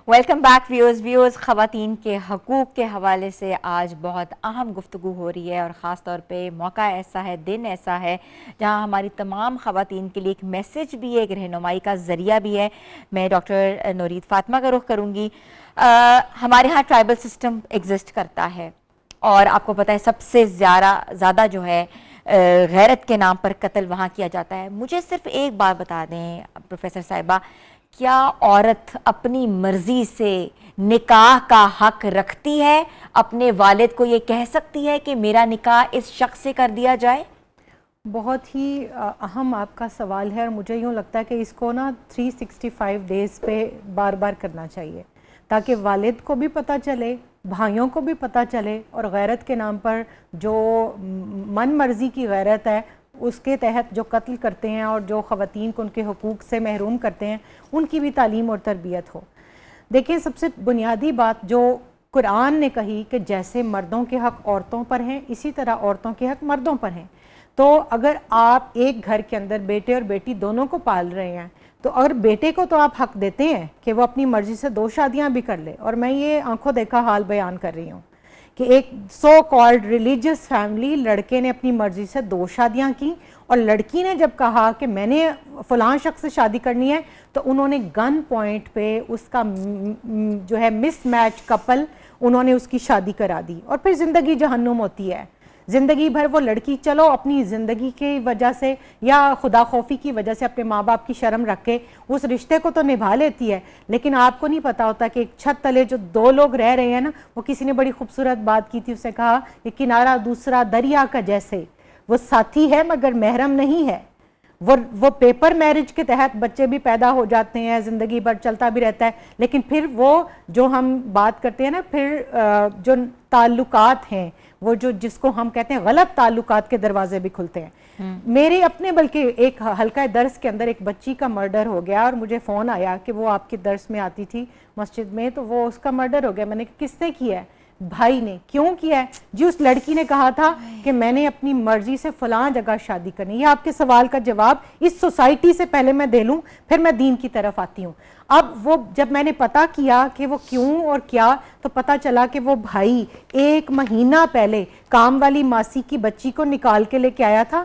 Welcome back viewers. خواتین کے حقوق کے حوالے سے آج بہت اہم گفتگو ہو رہی ہے، اور خاص طور پہ موقع ایسا ہے، دن ایسا ہے جہاں ہماری تمام خواتین کے لیے ایک میسج بھی ہے، ایک رہنمائی کا ذریعہ بھی ہے. میں ڈاکٹر نورید فاطمہ کا رخ کروں گی. ہمارے ہاں ٹرائبل سسٹم ایگزسٹ کرتا ہے، اور آپ کو پتہ ہے سب سے زیادہ جو ہے غیرت کے نام پر قتل وہاں کیا جاتا ہے. مجھے صرف ایک بات بتا دیں پروفیسر صاحبہ، کیا عورت اپنی مرضی سے نکاح کا حق رکھتی ہے؟ اپنے والد کو یہ کہہ سکتی ہے کہ میرا نکاح اس شخص سے کر دیا جائے؟ بہت ہی اہم آپ کا سوال ہے، اور مجھے یوں لگتا ہے کہ اس کو نا 365 ڈیز پہ بار بار کرنا چاہیے تاکہ والد کو بھی پتہ چلے، بھائیوں کو بھی پتہ چلے، اور غیرت کے نام پر جو من مرضی کی غیرت ہے اس کے تحت جو قتل کرتے ہیں اور جو خواتین کو ان کے حقوق سے محروم کرتے ہیں ان کی بھی تعلیم اور تربیت ہو. دیکھیں، سب سے بنیادی بات جو قرآن نے کہی کہ جیسے مردوں کے حق عورتوں پر ہیں اسی طرح عورتوں کے حق مردوں پر ہیں. تو اگر آپ ایک گھر کے اندر بیٹے اور بیٹی دونوں کو پال رہے ہیں تو اگر بیٹے کو تو آپ حق دیتے ہیں کہ وہ اپنی مرضی سے 2 شادیاں بھی کر لے، اور میں یہ آنکھوں دیکھا حال بیان کر رہی ہوں کہ ایک سو کالڈ ریلیجس فیملی، لڑکے نے اپنی مرضی سے 2 شادیاں کی، اور لڑکی نے جب کہا کہ میں نے فلاں شخص سے شادی کرنی ہے تو انہوں نے گن پوائنٹ پہ اس کا جو ہے مس میچ کپل انہوں نے اس کی شادی کرا دی، اور پھر زندگی جہنم ہوتی ہے. زندگی بھر وہ لڑکی چلو اپنی زندگی کی وجہ سے یا خدا خوفی کی وجہ سے اپنے ماں باپ کی شرم رکھ کے اس رشتے کو تو نبھا لیتی ہے، لیکن آپ کو نہیں پتا ہوتا کہ ایک چھت تلے جو 2 لوگ رہ رہے ہیں نا، وہ کسی نے بڑی خوبصورت بات کی تھی، اسے کہا کہ کنارہ دوسرا دریا کا جیسے، وہ ساتھی ہے مگر محرم نہیں ہے. وہ پیپر میرج کے تحت بچے بھی پیدا ہو جاتے ہیں، زندگی بھر چلتا بھی رہتا ہے، لیکن پھر وہ جو ہم بات کرتے ہیں نا، پھر جو تعلقات ہیں وہ جس کو ہم کہتے ہیں غلط تعلقات کے دروازے بھی کھلتے ہیں. میرے اپنے بلکہ ایک حلقہ درس کے اندر ایک بچی کا مرڈر ہو گیا، اور مجھے فون آیا کہ وہ آپ کے درس میں آتی تھی مسجد میں، تو وہ اس کا مرڈر ہو گیا. میں نے کہا کس نے کیا ہے؟ بھائی نے. کیوں کیا ہے؟ جی اس لڑکی نے کہا تھا کہ میں نے اپنی مرضی سے فلاں جگہ شادی کرنی. یہ آپ کے سوال کا جواب اس سوسائٹی سے پہلے میں دے لوں، پھر میں دین کی طرف آتی ہوں. اب وہ جب میں نے پتہ کیا کہ وہ کیوں اور کیا، تو پتہ چلا کہ وہ بھائی 1 مہینہ پہلے کام والی ماسی کی بچی کو نکال کے لے کے آیا تھا،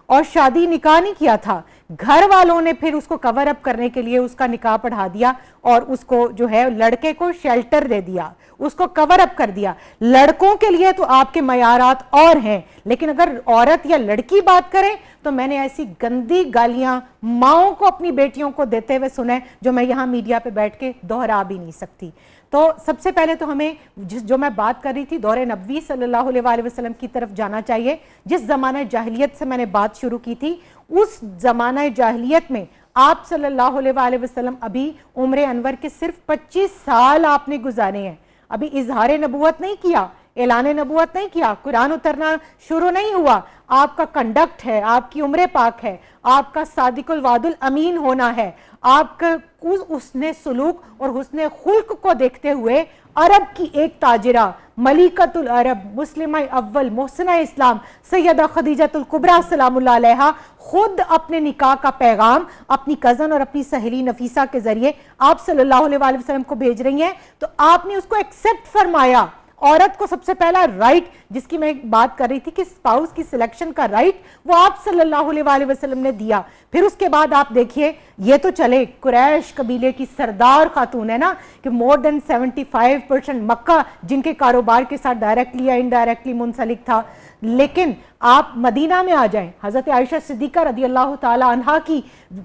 اور شادی نکاح نہیں کیا تھا، گھر والوں نے پھر اس کو کور اپ کرنے کے لیے اس کا نکاح پڑھا دیا اور اس کو جو ہے لڑکے کو شیلٹر دے دیا, اس کو کور اپ کر دیا. لڑکوں کے لیے تو آپ کے معیارات اور ہیں, لیکن اگر عورت یا لڑکی بات کرے تو میں نے ایسی گندی گالیاں ماؤں کو اپنی بیٹیوں کو دیتے ہوئے سنے جو میں یہاں میڈیا پہ بیٹھ کے دہرا بھی نہیں سکتی. تو سب سے پہلے تو ہمیں جو میں بات کر رہی تھی دور نبوی صلی اللہ علیہ وآلہ وسلم کی طرف جانا چاہیے. جس زمانہ جاہلیت سے میں نے بات شروع کی تھی, اس زمانہ جاہلیت میں آپ صلی اللہ علیہ وآلہ وسلم ابھی عمر انور کے صرف 25 سال آپ نے گزارے ہیں. ابھی اظہار نبوت نہیں کیا, اعلان نبوت نہیں کیا, قرآن اترنا شروع نہیں ہوا. آپ کا کنڈکٹ ہے, آپ کی عمر پاک ہے, آپ کا صادق الوعد الامین ہونا ہے, آپ کا حسن سلوک اور حسن خلق کو دیکھتے ہوئے عرب کی ایک تاجرہ, ملکۃ العرب, مسلمہ اول, محسنہ اسلام, سیدہ خدیجہ الکبریٰ سلام اللہ علیہا خود اپنے نکاح کا پیغام اپنی کزن اور اپنی سہیلی نفیسہ کے ذریعے آپ صلی اللہ علیہ وآلہ وسلم کو بھیج رہی ہیں, تو آپ نے اس کو ایکسیپٹ فرمایا. عورت کو سب سے پہلا رائٹ, جس کی میں بات کر رہی تھی کہ اسپاؤس کی سلیکشن کا رائٹ, وہ آپ صلی اللہ علیہ وآلہ وسلم نے دیا. پھر اس کے بعد آپ دیکھیے, یہ تو چلے قریش قبیلے کی سردار خاتون ہے نا, کہ مور دین 75% مکہ جن کے کاروبار کے ساتھ ڈائریکٹلی یا انڈائریکٹلی منسلک تھا. لیکن آپ مدینہ میں آ جائیں, حضرت عائشہ صدیقہ رضی اللہ تعالی عنہا کی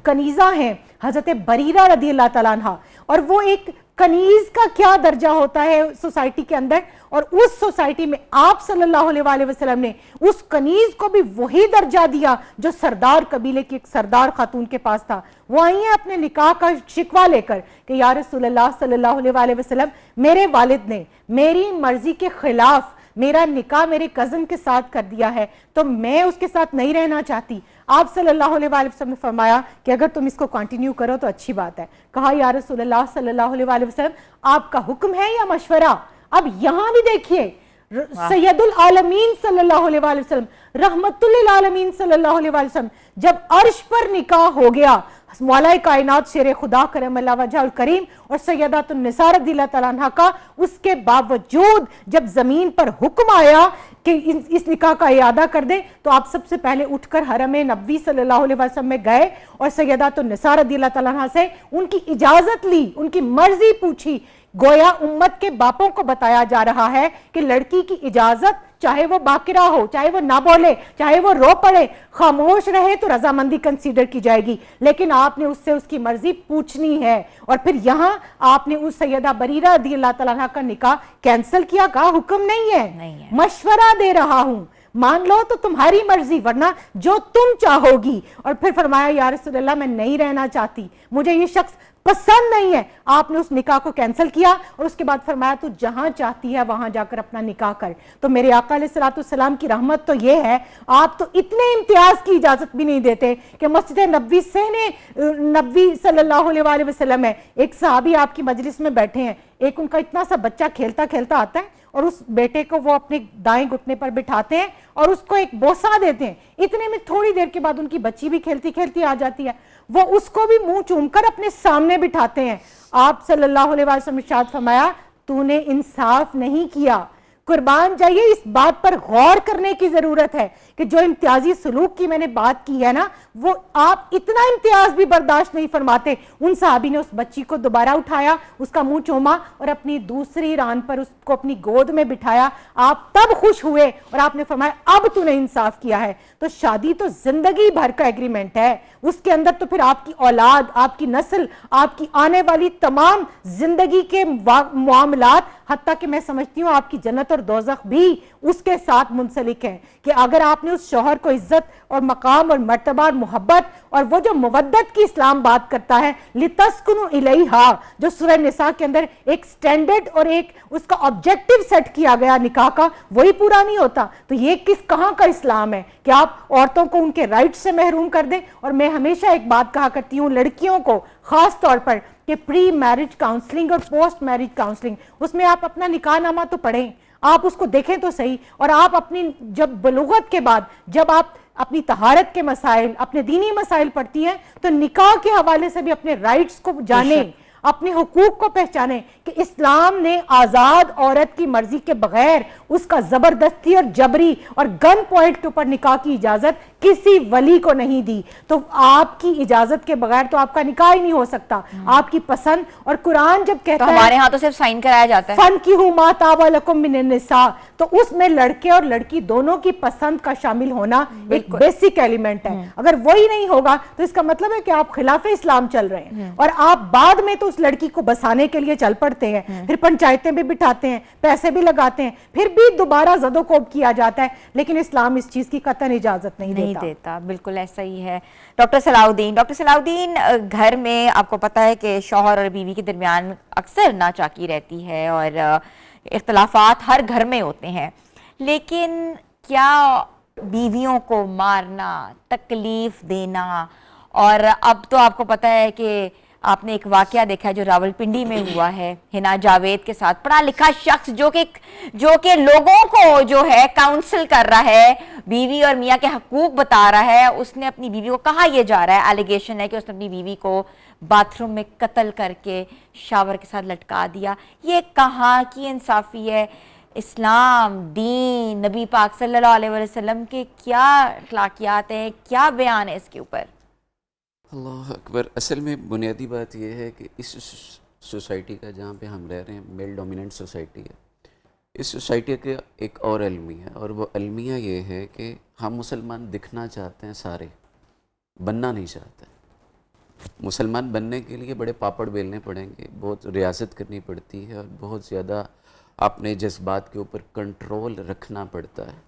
کنیزہ ہیں, حضرت بریرہ رضی اللہ تعالی عنہا, اور وہ ایک کنیز کا کیا درجہ ہوتا ہے سوسائٹی کے اندر, اور اس سوسائٹی میں آپ صلی اللہ علیہ وآلہ وسلم نے اس کنیز کو بھی وہی درجہ دیا جو سردار قبیلے کی ایک سردار خاتون کے پاس تھا. وہ آئی ہیں اپنے نکاح کا شکوہ لے کر کہ یا رسول اللہ صلی اللہ علیہ وآلہ وسلم, میرے والد نے میری مرضی کے خلاف میرا نکاح میرے کزن کے ساتھ کر دیا ہے, تو میں اس کے ساتھ نہیں رہنا چاہتی. آپ صلی اللہ علیہ وآلہ وسلم نے فرمایا کہ اگر تم اس کو کنٹینیو کرو تو اچھی بات ہے. کہا یا رسول اللہ صلی اللہ علیہ وآلہ وسلم, آپ کا حکم ہے یا مشورہ؟ اب یہاں بھی دیکھیے, سید العالمین صلی اللہ علیہ وآلہ وسلم, رحمت للعالمین صلی اللہ علیہ وآلہ وسلم, جب عرش پر نکاح ہو گیا, مولا کائنات شیر خدا کرم اللہ وجہ الکریم اور سیدات النساء رضی اللہ تعالیٰ عنہ کا, اس کے باوجود جب زمین پر حکم آیا کہ اس نکاح کا اعادہ کر دیں, تو آپ سب سے پہلے اٹھ کر حرم نبوی صلی اللہ علیہ وسلم میں گئے اور سیدات النساء رضی اللہ تعالیٰ عنہ سے ان کی اجازت لی, ان کی مرضی پوچھی. گویا امت کے باپوں کو بتایا جا رہا ہے کہ لڑکی کی اجازت, چاہے وہ باقرہ ہو, چاہے وہ نہ بولے, چاہے وہ رو پڑے, خاموش رہے تو رضامندی کنسیڈر کی جائے گی, لیکن آپ نے اس سے اس کی مرضی پوچھنی ہے. اور پھر یہاں آپ نے اس سیدہ بریرہ رضی اللہ تعالیٰ عنہ کا نکاح کینسل کیا, کہا حکم نہیں ہے, مشورہ دے رہا ہوں, مان لو تو تمہاری مرضی, ورنہ جو تم چاہو گی. اور پھر فرمایا یا رسول اللہ میں نہیں رہنا چاہتی, مجھے یہ شخص پسند نہیں ہے. آپ نے اس نکاح کو کینسل کیا اور اس کے بعد فرمایا تو جہاں چاہتی ہے وہاں جا کر اپنا نکاح کر. تو میرے آقا علیہ الصلوۃ والسلام کی رحمت تو یہ ہے, آپ تو اتنے امتیاز کی اجازت بھی نہیں دیتے کہ مسجد نبوی نبوی صلی اللہ علیہ وآلہ وسلم ہے, ایک صحابی آپ کی مجلس میں بیٹھے ہیں, ایک ان کا اتنا سا بچہ کھیلتا کھیلتا آتا ہے اور اس بیٹے کو وہ اپنے دائیں گھٹنے پر بٹھاتے ہیں اور اس کو ایک بوسہ دیتے ہیں. اتنے میں تھوڑی دیر کے بعد ان کی بچی بھی کھیلتی کھیلتی آ جاتی ہے, وہ اس کو بھی منہ چوم کر اپنے سامنے بٹھاتے ہیں. آپ صلی اللہ علیہ وسلم نے ارشاد فرمایا تو نے انصاف نہیں کیا. قربان جائیے, اس بات پر غور کرنے کی ضرورت ہے کہ جو امتیازی سلوک کی میں نے بات کی ہے نا, وہ آپ اتنا امتیاز بھی برداشت نہیں فرماتے. ان صحابی نے اس بچی کو دوبارہ اٹھایا, اس کا منہ چوما اور اپنی دوسری ران پر اس کو اپنی گود میں بٹھایا. آپ تب خوش ہوئے اور آپ نے فرمایا اب تو نے انصاف کیا ہے. تو شادی تو زندگی بھر کا ایگریمنٹ ہے, اس کے اندر تو پھر آپ کی اولاد, آپ کی نسل, آپ کی آنے والی تمام زندگی کے معاملات, حتیٰ کہ میں سمجھتی ہوں آپ کی جنت اور دوزخ بھی اس کے ساتھ منسلک ہے کہ اگر آپ نے اس شوہر کو عزت اور مقام اور مرتبہ اور محبت اور وہ جو مودت کی اسلام بات کرتا ہے لِتَسْكُنُوا إِلَيْهَا, جو سورہ نساء کے اندر ایک سٹینڈرڈ اور ایک اس کا آبجیکٹیو سیٹ کیا گیا نکاح کا, وہی پورا نہیں ہوتا. تو یہ کہاں کا اسلام ہے کہ آپ عورتوں کو ان کے رائٹ سے محروم کر دیں. اور میں ہمیشہ ایک بات کہا کرتی ہوں لڑکیوں کو خاص طور پر کہ پری میرج کاؤنسلنگ اور پوسٹ میرج کاؤنسلنگ, اس میں آپ اپنا نکاح نامہ تو پڑھیں, آپ اس کو دیکھیں تو صحیح, اور آپ اپنی جب بلوغت کے بعد جب آپ اپنی طہارت کے مسائل, اپنے دینی مسائل پڑھتی ہیں تو نکاح کے حوالے سے بھی اپنے رائٹس کو جانیں, اپنے حقوق کو پہچانیں کہ اسلام نے آزاد عورت کی مرضی کے بغیر اس کا زبردستی اور جبری اور گن پوائنٹ کے اوپر نکاح کی اجازت کسی ولی کو نہیں دی. تو آپ کی اجازت کے بغیر تو آپ کا نکاح ہی نہیں ہو سکتا, آپ کی پسند. اور قرآن جب کہتا تو ہے ہمارے ہاں تو صرف سائن کرایا جاتا ہے فَانْكِحُوا مَا طَابَ لَكُم مِّنَ النِّسَاءِ, تو اس میں لڑکے اور لڑکی دونوں کی پسند کا شامل ہونا ایک بیسک ایلیمنٹ ہے. اگر وہی نہیں ہوگا تو اس کا مطلب ہے کہ آپ خلاف اسلام چل رہے ہیں, اور آپ بعد میں تو اس لڑکی کو بسانے کے لیے چل پڑتے ہیں, پھر پنچایتیں بھی بٹھاتے ہیں, پیسے بھی لگاتے ہیں, پھر بھی دوبارہ زد و کوب کیا جاتا ہے. لیکن اسلام اس چیز کی قطعاً اجازت نہیں دیتا. بالکل ایسا ہی ہے. ڈاکٹر صلاح الدین, گھر میں آپ کو پتہ ہے کہ شوہر اور بیوی کے درمیان اکثر ناچاکی رہتی ہے اور اختلافات ہر گھر میں ہوتے ہیں, لیکن کیا بیویوں کو مارنا, تکلیف دینا, اور اب تو آپ کو پتہ ہے کہ آپ نے ایک واقعہ دیکھا ہے جو راولپنڈی میں ہوا ہے ہنا جاوید کے ساتھ, پڑھا لکھا شخص جو کہ لوگوں کو جو ہے کاؤنسل کر رہا ہے, بیوی اور میاں کے حقوق بتا رہا ہے. اس نے اپنی بیوی کو, کہا یہ جا رہا ہے, ایلیگیشن ہے کہ اس نے اپنی بیوی کو باتھ روم میں قتل کر کے شاور کے ساتھ لٹکا دیا. یہ کہاں کی انصافی ہے؟ اسلام, دین, نبی پاک صلی اللہ علیہ وسلم کے کیا اخلاقیات ہیں, کیا بیان ہے اس کے اوپر؟ اللہ اکبر. اصل میں بنیادی بات یہ ہے کہ اس سوسائٹی کا جہاں پہ ہم رہ رہے ہیں میل ڈومیننٹ سوسائٹی ہے. اس سوسائٹی کا ایک اور المیہ ہے, اور وہ المیہ یہ ہے کہ ہم مسلمان دکھنا چاہتے ہیں سارے, بننا نہیں چاہتے. مسلمان بننے کے لیے بڑے پاپڑ بیلنے پڑیں گے, بہت ریاضت کرنی پڑتی ہے, اور بہت زیادہ اپنے جذبات کے اوپر کنٹرول رکھنا پڑتا ہے.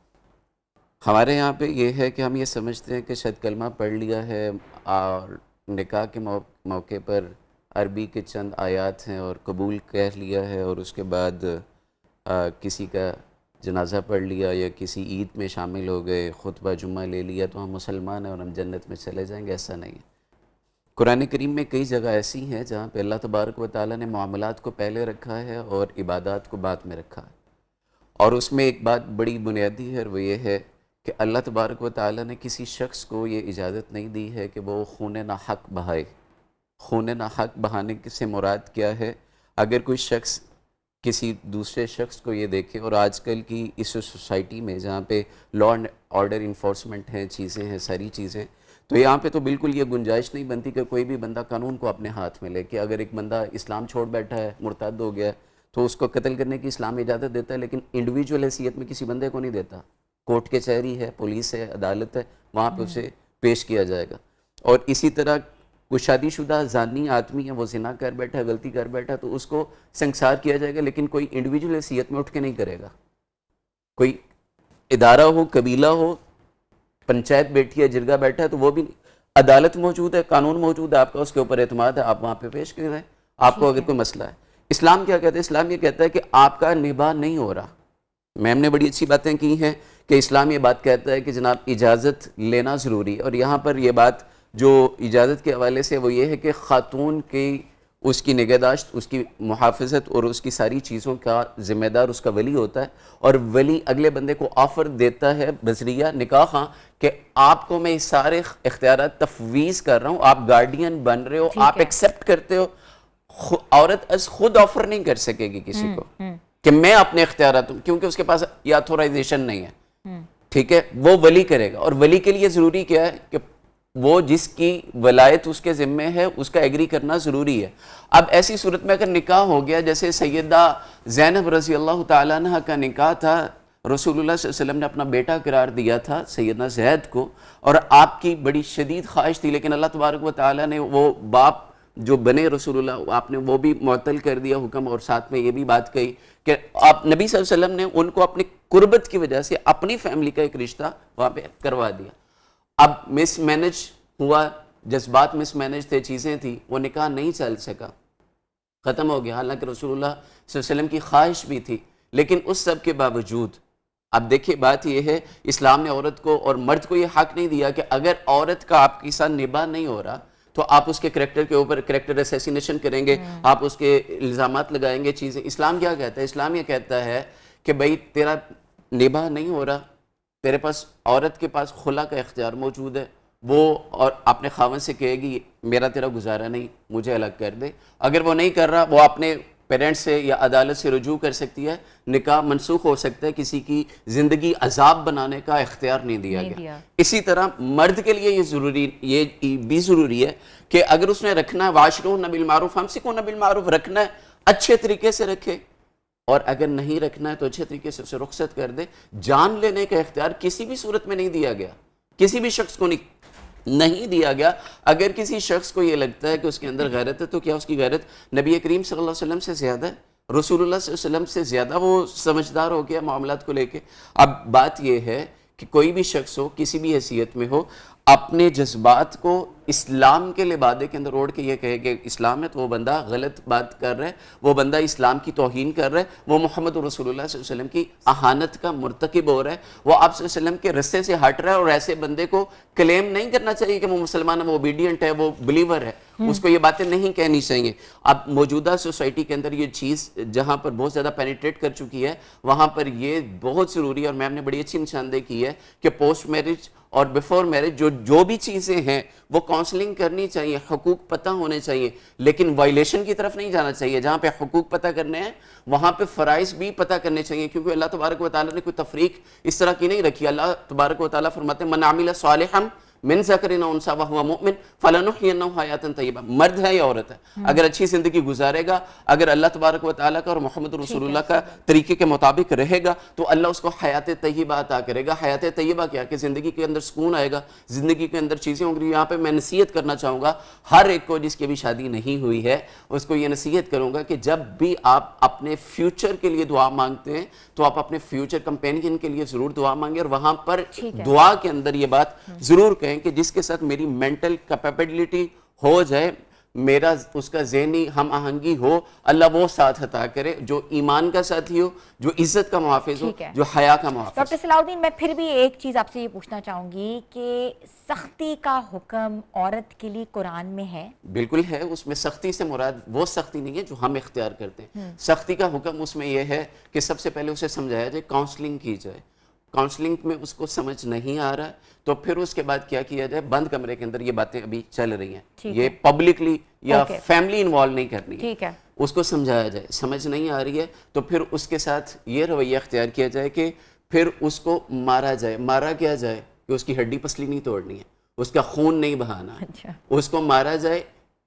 ہمارے یہاں پہ یہ ہے کہ ہم یہ سمجھتے ہیں کہ شاید کلمہ پڑھ لیا ہے اور نکاح کے موقع پر عربی کے چند آیات ہیں اور قبول کہہ لیا ہے, اور اس کے بعد کسی کا جنازہ پڑھ لیا یا کسی عید میں شامل ہو گئے, خطبہ جمعہ لے لیا تو ہم مسلمان ہیں اور ہم جنت میں چلے جائیں گے. ایسا نہیں ہے. قرآن کریم میں کئی جگہ ایسی ہیں جہاں پہ اللہ تبارک و تعالیٰ نے معاملات کو پہلے رکھا ہے اور عبادات کو بعد میں رکھا ہے. اور اس میں ایک بات بڑی بنیادی ہے, اور وہ یہ ہے کہ اللہ تبارک و تعالیٰ نے کسی شخص کو یہ اجازت نہیں دی ہے کہ وہ خون ناحق بہائے. خون ناحق بہانے سے مراد کیا ہے؟ اگر کوئی شخص کسی دوسرے شخص کو یہ دیکھے, اور آج کل کی اس سوسائٹی میں جہاں پہ لا اینڈ آرڈر انفورسمنٹ ہیں, چیزیں ہیں, ساری چیزیں, تو یہاں پہ تو بالکل یہ گنجائش نہیں بنتی کہ کوئی بھی بندہ قانون کو اپنے ہاتھ میں لے کہ اگر ایک بندہ اسلام چھوڑ بیٹھا ہے, مرتد ہو گیا ہے, تو اس کو قتل کرنے کی اسلام اجازت دیتا ہے, لیکن انڈیویجول حیثیت میں کسی بندے کو نہیں دیتا. کورٹ کچہری ہے, پولیس ہے, عدالت ہے, وہاں پہ اسے پیش کیا جائے گا. اور اسی طرح کوئی شادی شدہ زانی آدمی ہے, وہ زنا کر بیٹھا ہے, غلطی کر بیٹھا ہے, تو اس کو سنسار کیا جائے گا, لیکن کوئی انڈیویجول حیثیت میں اٹھ کے نہیں کرے گا. کوئی ادارہ ہو, قبیلہ ہو, پنچایت بیٹھی ہے, جرگہ بیٹھا ہے, تو وہ بھی عدالت موجود ہے, قانون موجود ہے, آپ کا اس کے اوپر اعتماد ہے, آپ وہاں پہ پیش کر رہے ہیں آپ کو اگر کوئی مسئلہ ہے. اسلام کیا کہتا ہے؟ اسلام یہ کہتا ہے کہ آپ کا نباہ نہیں ہو رہا. میم نے بڑی اچھی باتیں کی ہیں کہ اسلام یہ بات کہتا ہے کہ جناب اجازت لینا ضروری ہے, اور یہاں پر یہ بات جو اجازت کے حوالے سے وہ یہ ہے کہ خاتون کی اس کی نگہداشت, اس کی محافظت اور اس کی ساری چیزوں کا ذمہ دار اس کا ولی ہوتا ہے, اور ولی اگلے بندے کو آفر دیتا ہے بذریعہ نکاح خاں کہ آپ کو میں سارے اختیارات تفویض کر رہا ہوں, آپ گارڈین بن رہے ہو, آپ ایکسیپٹ کرتے ہو. عورت از خود آفر نہیں کر سکے گی کسی کو کہ میں اپنے اختیارات ہوں, کیونکہ اس کے پاس یہ آتھورائزیشن نہیں ہے. ٹھیک ہے, وہ ولی کرے گا, اور ولی کے لیے ضروری کیا ہے کہ وہ جس کی ولایت اس کے ذمہ ہے اس کا ایگری کرنا ضروری ہے. اب ایسی صورت میں اگر نکاح ہو گیا, جیسے سیدہ زینب رضی اللہ تعالیٰ عنہ کا نکاح تھا, رسول اللہ صلی اللہ علیہ وسلم نے اپنا بیٹا قرار دیا تھا سیدنا زید کو, اور آپ کی بڑی شدید خواہش تھی, لیکن اللہ تبارک و تعالیٰ نے وہ باپ جو بنے رسول اللہ, آپ نے وہ بھی معطل کر دیا حکم, اور ساتھ میں یہ بھی بات کہی کہ آپ نبی صلی اللہ علیہ وسلم نے ان کو اپنی قربت کی وجہ سے اپنی فیملی کا ایک رشتہ وہاں پہ کروا دیا. اب مس مینج ہوا, جذبات مس مینج تھے, چیزیں تھیں, وہ نکاح نہیں چل سکا, ختم ہو گیا. حالانکہ رسول اللہ صلی اللہ علیہ وسلم کی خواہش بھی تھی, لیکن اس سب کے باوجود اب دیکھیے بات یہ ہے, اسلام نے عورت کو اور مرد کو یہ حق نہیں دیا کہ اگر عورت کا آپ کے ساتھ نباہ نہیں ہو رہا تو آپ اس کے کریکٹر کے اوپر کریکٹر اسیسینیشن کریں گے, آپ اس کے الزامات لگائیں گے, چیزیں. اسلام کیا کہتا ہے؟ اسلام یہ کہتا ہے کہ بھئی تیرا نباہ نہیں ہو رہا, تیرے پاس عورت کے پاس خلا کا اختیار موجود ہے, وہ اور اپنے خاوند سے کہے گی میرا تیرا گزارا نہیں, مجھے الگ کر دے. اگر وہ نہیں کر رہا, وہ اپنے پیرنٹس سے یا عدالت سے رجوع کر سکتی ہے, نکاح منسوخ ہو سکتا ہے, کسی کی زندگی عذاب بنانے کا اختیار نہیں دیا گیا. اسی طرح مرد کے لیے یہ بھی ضروری ہے کہ اگر اس نے رکھنا ہے واشرون بالمعروف, امسکون بالمعروف, رکھنا ہے اچھے طریقے سے رکھے, اور اگر نہیں رکھنا ہے تو اچھے طریقے سے اسے رخصت کر دے. جان لینے کا اختیار کسی بھی صورت میں نہیں دیا گیا, کسی بھی شخص کو نہیں دیا گیا. اگر کسی شخص کو یہ لگتا ہے کہ اس کے اندر غیرت ہے, تو کیا اس کی غیرت نبی کریم صلی اللہ علیہ وسلم سے زیادہ ہے؟ رسول اللہ صلی اللہ علیہ وسلم سے زیادہ وہ سمجھدار ہو گیا معاملات کو لے کے؟ اب بات یہ ہے کہ کوئی بھی شخص ہو, کسی بھی حیثیت میں ہو, اپنے جذبات کو اسلام کے لبادے کے اندر اوڑھ کے یہ کہے کہ اسلام ہے, تو وہ بندہ غلط بات کر رہا ہے, وہ بندہ اسلام کی توہین کر رہا ہے, وہ محمد رسول اللہ صلی اللہ علیہ وسلم کی اہانت کا مرتکب ہو رہا ہے, وہ آپ صلی اللہ علیہ وسلم کے رستے سے ہٹ رہا ہے. اور ایسے بندے کو کلیم نہیں کرنا چاہیے کہ وہ مسلمان ہے, وہ اوبیڈینٹ ہے, وہ بلیور ہے, اس کو یہ باتیں نہیں کہنی چاہیے. اب موجودہ سوسائٹی کے اندر یہ چیز جہاں پر بہت زیادہ پینیٹریٹ کر چکی ہے, وہاں پر یہ بہت ضروری ہے, اور میم نے بڑی اچھی نشاندہی کی ہے کہ پوسٹ میرج اور بیفور میرج جو بھی چیزیں ہیں وہ کاؤنسلنگ کرنی چاہیے, حقوق پتہ ہونے چاہیے, لیکن وائلیشن کی طرف نہیں جانا چاہیے. جہاں پہ حقوق پتہ کرنے ہیں وہاں پہ فرائض بھی پتہ کرنے چاہیے, کیونکہ اللہ تبارک و تعالیٰ نے کوئی تفریق اس طرح کی نہیں رکھی. اللہ تبارک و تعالیٰ فرماتے ہیں من عمل صالحا من ذکر او انثی وہو مؤمن فلنحینہ حیاۃ طیبہ. مرد ہے یا عورت ہے, اگر اچھی زندگی گزارے گا, اگر اللہ تبارک و تعالیٰ کا اور محمد رسول اللہ کا طریقے کے مطابق رہے گا, تو اللہ اس کو حیات طیبہ عطا کرے گا. حیات طیبہ کیا کہ زندگی کے اندر سکون آئے گا, زندگی کے اندر چیزیں ہوں گی. یہاں پہ میں نصیحت کرنا چاہوں گا ہر ایک کو جس کی بھی شادی نہیں ہوئی ہے, اس کو یہ نصیحت کروں گا کہ جب بھی آپ اپنے فیوچر کے لیے دعا مانگتے ہیں تو آپ اپنے فیوچر کمپینین کے لیے ضرور دعا مانگیں, اور وہاں پر دعا کے اندر یہ بات ضرور کہیں کہ جس کے ساتھ میری مینٹل کیپیبلٹی ہو جائے, میرا اس کا ذہنی ہم آہنگی ہو, اللہ وہ ساتھ عطا کرے جو ایمان کا ساتھی ہو, جو عزت کا محافظ ہو, جو حیا کا محافظ. ڈاکٹر صلاح الدین, میں پھر بھی ایک چیز آپ سے یہ پوچھنا چاہوں گی کہ سختی کا حکم عورت کے لیے قرآن میں ہے؟ بالکل ہے. اس میں سختی سے مراد وہ سختی نہیں ہے جو ہم اختیار کرتے ہیں. سختی کا حکم اس میں یہ ہے کہ سب سے پہلے اسے سمجھایا جائے, کاؤنسلنگ کی جائے. کاؤنسلنگ میں اس کو سمجھ نہیں آ رہا ہے تو پھر اس کے بعد کیا کیا جائے, بند کمرے کے اندر یہ باتیں ابھی چل رہی ہیں, یہ پبلکلی یا فیملی انوالو نہیں کرنی ہے, اس کو سمجھایا جائے. سمجھ نہیں آ رہی ہے تو پھر اس کے ساتھ یہ رویہ اختیار کیا جائے کہ پھر اس کو مارا جائے. مارا کیا جائے کہ اس کی ہڈی پسلی نہیں توڑنی ہے, اس کا خون نہیں بہانا ہے, اس کو مارا جائے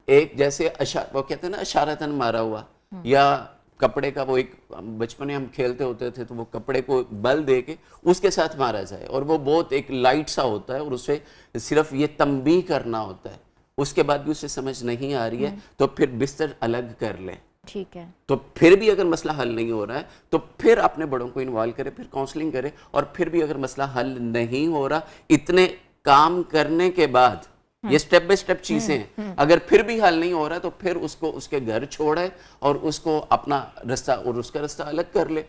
ایک جیسے وہ کہتے ہیں نا اشارتاً مارا ہوا, یا کپڑے کا وہ ایک بچپن میں ہم کھیلتے ہوتے تھے تو وہ کپڑے کو بل دے کے اس کے ساتھ مارا جائے, اور وہ بہت ایک لائٹ سا ہوتا ہے, اور اسے صرف یہ تنبیہ کرنا ہوتا ہے. اس کے بعد بھی اسے سمجھ نہیں آ رہی ہے تو پھر بستر الگ کر لیں. ٹھیک ہے, تو پھر بھی اگر مسئلہ حل نہیں ہو رہا ہے تو پھر اپنے بڑوں کو انوالو کرے, پھر کاؤنسلنگ کرے, اور پھر بھی اگر مسئلہ حل نہیں ہو رہا, اتنے کام کرنے کے بعد یہ سٹیپ بائی سٹیپ چیزیں ہیں, اگر پھر بھی حل نہیں ہو رہا تو پھر اس کو اس کے گھر چھوڑے اور اس کو اپنا رستہ اور اس کا رستہ الگ کر لے.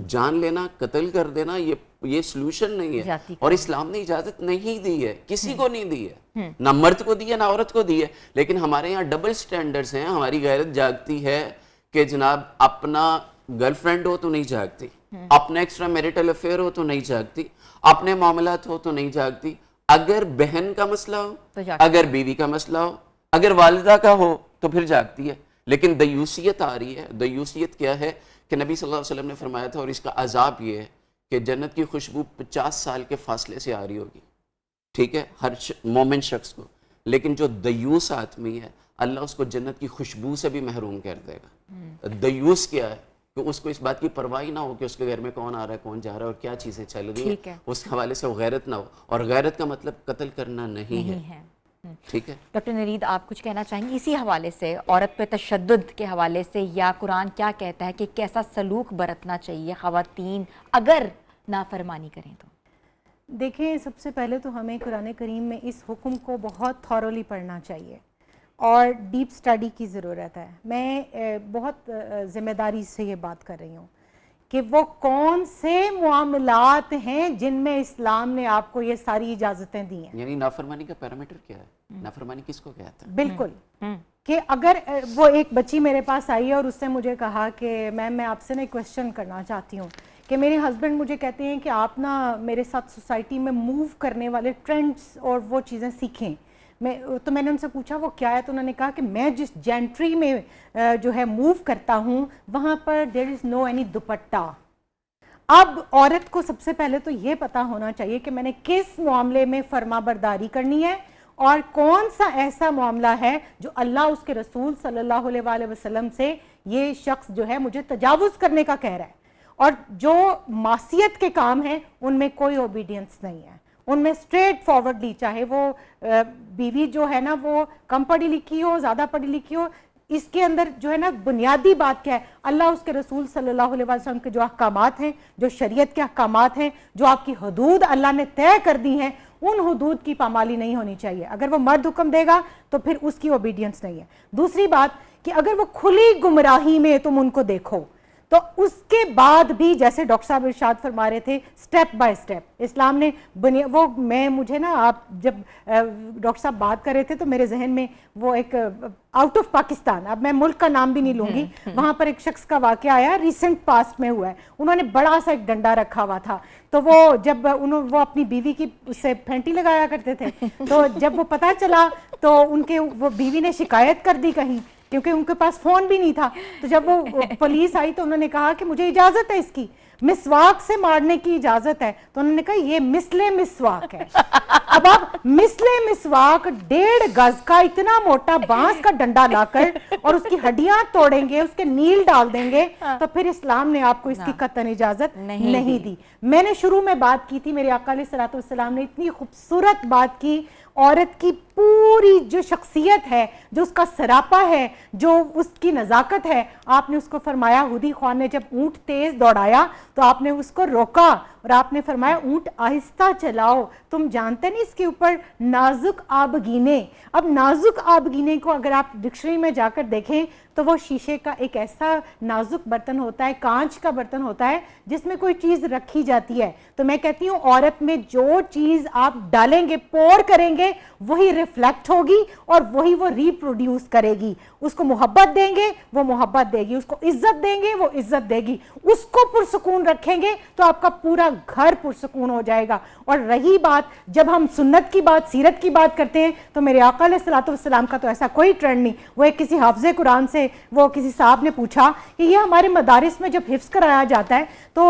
جان لینا, قتل کر دینا یہ سلوشن نہیں ہے, اور اسلام نے اجازت نہیں دی ہے, کسی کو نہیں دی ہے, نہ مرد کو دی ہے نہ عورت کو دی ہے. لیکن ہمارے یہاں ڈبل سٹینڈرڈز ہیں. ہماری غیرت جاگتی ہے کہ جناب اپنا گرل فرینڈ ہو تو نہیں جاگتی, اپنا ایکسٹرا میریٹل افیئر ہو تو نہیں جاگتی, اپنے معاملات ہو تو نہیں جاگتی. اگر بہن کا مسئلہ ہو, اگر بیوی کا مسئلہ ہو, اگر والدہ کا ہو تو پھر جاگتی ہے. لیکن دیوسیت آ رہی ہے. دیوسیت کیا ہے کہ نبی صلی اللہ علیہ وسلم نے فرمایا تھا, اور اس کا عذاب یہ ہے کہ جنت کی خوشبو 50 سال کے فاصلے سے آ رہی ہوگی, ٹھیک ہے, ہر مومن شخص کو. لیکن جو دیوس آدمی ہے اللہ اس کو جنت کی خوشبو سے بھی محروم کر دے گا. دیوس کیا ہے کہ اس کو اس بات کی پرواہ نہ ہو کہ اس کے گھر میں کون آ رہا ہے, کون جا رہا ہے, اور کیا چیزیں چل رہی ہیں, اس حوالے سے وہ غیرت نہ ہو. اور غیرت کا مطلب قتل کرنا نہیں ہے. ٹھیک ہے ڈاکٹر نرید, آپ کچھ کہنا چاہیں گے اسی حوالے سے, عورت پہ تشدد کے حوالے سے, یا قرآن کیا کہتا ہے کہ کیسا سلوک برتنا چاہیے خواتین اگر نافرمانی کریں تو؟ دیکھیں, سب سے پہلے تو ہمیں قرآن کریم میں اس حکم کو بہت تھورولی پڑھنا چاہیے اور ڈیپ سٹڈی کی ضرورت ہے. میں بہت ذمہ داری سے یہ بات کر رہی ہوں کہ وہ کون سے معاملات ہیں جن میں اسلام نے آپ کو یہ ساری اجازتیں دی ہیں. یعنی نافرمانی کا پیرامیٹر کیا ہے, نافرمانی کس کو کہتا ہے؟ بالکل, کہ اگر وہ ایک بچی میرے پاس آئی ہے اور اس نے مجھے کہا کہ میم میں آپ سے ایک کوشچن کرنا چاہتی ہوں کہ میرے ہسبینڈ مجھے کہتے ہیں کہ آپ نا میرے ساتھ سوسائٹی میں موو کرنے والے ٹرینڈز اور وہ چیزیں سیکھیں. تو میں نے ان سے پوچھا وہ کیا ہے, تو انہوں نے کہا کہ میں جس جینٹری میں جو ہے موو کرتا ہوں وہاں پر دیر از نو اینی دوپٹہ. اب عورت کو سب سے پہلے تو یہ پتہ ہونا چاہیے کہ میں نے کس معاملے میں فرما برداری کرنی ہے اور کون سا ایسا معاملہ ہے جو اللہ اس کے رسول صلی اللہ علیہ وآلہ وسلم سے یہ شخص جو ہے مجھے تجاوز کرنے کا کہہ رہا ہے, اور جو معصیت کے کام ہیں ان میں کوئی اوبیڈینس نہیں ہے, ان میں اسٹریٹ فارورڈلی, چاہے وہ بیوی جو ہے نا وہ کم پڑھی لکھی ہو زیادہ پڑھی لکھی ہو, اس کے اندر جو ہے نا بنیادی بات کیا ہے, اللہ اس کے رسول صلی اللہ علیہ وسلم کے جو احکامات ہیں, جو شریعت کے احکامات ہیں, جو آپ کی حدود اللہ نے طے کر دی ہیں, ان حدود کی پامالی نہیں ہونی چاہیے. اگر وہ مرد حکم دے گا تو پھر اس کی اوبیڈینس نہیں ہے. دوسری بات کہ اگر وہ کھلی گمراہی میں تم ان کو دیکھو تو اس کے بعد بھی, جیسے ڈاکٹر صاحب ارشاد فرما رہے تھے, سٹیپ بائی سٹیپ اسلام نے وہ مجھے نا, آپ جب ڈاکٹر صاحب بات کر رہے تھے تو میرے ذہن میں وہ ایک آؤٹ آف پاکستان, اب میں ملک کا نام بھی نہیں لوں گی, وہاں پر ایک شخص کا واقعہ آیا, ریسنٹ پاسٹ میں ہوا ہے. انہوں نے بڑا سا ایک ڈنڈا رکھا ہوا تھا, تو وہ جب وہ اپنی بیوی کی اس سے پھینٹی لگایا کرتے تھے, تو جب وہ پتہ چلا تو ان کے وہ بیوی نے شکایت کر دی کہیں, کیونکہ ان کے پاس فون بھی نہیں تھا. تو جب وہ پولیس آئی تو انہوں نے کہا کہ مجھے اجازت ہے اس کی, مسواک سے مارنے کی اجازت ہے. تو انہوں نے کہا یہ مثل مسواک ہے. اب آپ مثل مسواک 1.5 گز کا اتنا موٹا بانس کا ڈنڈا لا کر اور اس کی ہڈیاں توڑیں گے, اس کے نیل ڈال دیں گے, تو پھر اسلام نے آپ کو اس کی قطعاً اجازت نہیں دی. میں نے شروع میں بات کی تھی, میرے آقا علیہ الصلوۃ والسلام نے اتنی خوبصورت بات کی, عورت کی پوری جو شخصیت ہے, جو اس کا سراپا ہے, جو اس کی نزاکت ہے, آپ نے اس کو فرمایا, ہودی خوان نے جب اونٹ تیز دوڑایا تو آپ نے اس کو روکا اور آپ نے فرمایا اونٹ آہستہ چلاؤ, تم جانتے نہیں اس کے اوپر نازک آبگینے. اب نازک آبگینے کو اگر آپ ڈکشنری میں جا کر دیکھیں تو وہ شیشے کا ایک ایسا نازک برتن ہوتا ہے, کانچ کا برتن ہوتا ہے جس میں کوئی چیز رکھی جاتی ہے. تو میں کہتی ہوں عورت میں جو چیز آپ ڈالیں گے, پور کریں گے, وہی ریفلیکٹ ہوگی اور وہی وہ ریپروڈیوس کرے گی. اس کو محبت دیں گے وہ محبت دے گی, اس کو عزت دیں گے وہ عزت دے گی, اس کو پرسکون رکھیں گے تو آپ کا پورا گھر پرسکون ہو جائے گا. اور رہی بات, جب ہم سنت کی بات, سیرت کی بات کرتے ہیں, تو میرے آقا علیہ الصلوۃ والسلام کا تو ایسا کوئی ٹرینڈ نہیں. وہ ایک کسی حافظ قرآن سے وہ کسی صاحب نے پوچھا کہ یہ ہمارے مدارس میں جب حفظ کرایا جاتا ہے تو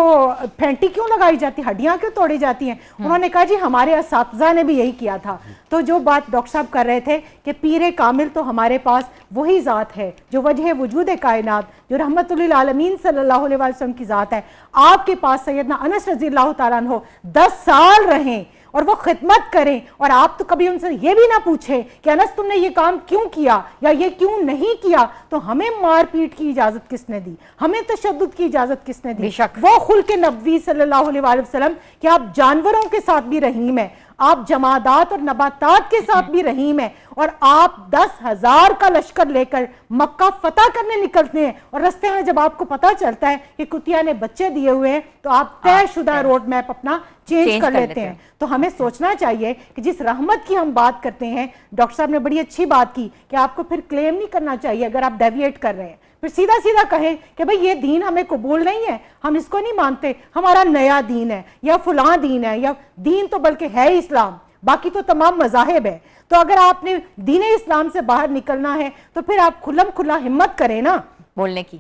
پھینٹی کیوں لگائی جاتی, ہڈیاں کیوں توڑی جاتی ہیں؟ انہوں نے کہا جی ہمارے اساتذہ نے بھی یہی کیا تھا. تو جو بات ڈاکٹر صاحب کر رہے تھے کہ پیر کامل تو ہمارے پاس وہی ذات ہے جو وجہ وجود کائنات, جو رحمت للعالمین صلی اللہ علیہ وسلم کی ذات ہے. آپ کے پاس سیدنا انس رضی اللہ تعالیٰ عنہ 10 سال رہیں اور وہ خدمت کریں, اور آپ تو کبھی ان سے یہ بھی نہ پوچھیں کہ انس تم نے یہ کام کیوں کیا یا یہ کیوں نہیں کیا. تو ہمیں مار پیٹ کی اجازت کس نے دی, ہمیں تشدد کی اجازت کس نے دی؟ وہ خلق نبوی صلی اللہ علیہ وآلہ وسلم کہ آپ جانوروں کے ساتھ بھی رحیم ہیں, آپ جمادات اور نباتات کے ساتھ بھی رحیم ہیں, اور آپ 10,000 کا لشکر لے کر مکہ فتح کرنے نکلتے ہیں, اور رستے میں جب آپ کو پتہ چلتا ہے کہ کتیا نے بچے دیے ہوئے ہیں تو آپ طے شدہ روڈ میپ اپنا چینج کر لیتے ہیں. تو ہمیں سوچنا چاہیے کہ جس رحمت کی ہم بات کرتے ہیں, ڈاکٹر صاحب نے بڑی اچھی بات کی کہ آپ کو پھر کلیم نہیں کرنا چاہیے اگر آپ ڈیویٹ کر رہے ہیں, پھر سیدھا سیدھا کہیں کہ بھئی یہ دین ہمیں قبول نہیں ہے, ہم اس کو نہیں مانتے, ہمارا نیا دین ہے یا فلاں دین ہے, یا دین تو بلکہ ہے اسلام, باقی تو تمام مذاہب ہے. تو اگر آپ نے دین اسلام سے باہر نکلنا ہے تو پھر آپ کھلم کھلا ہمت کریں نا, بولنے کی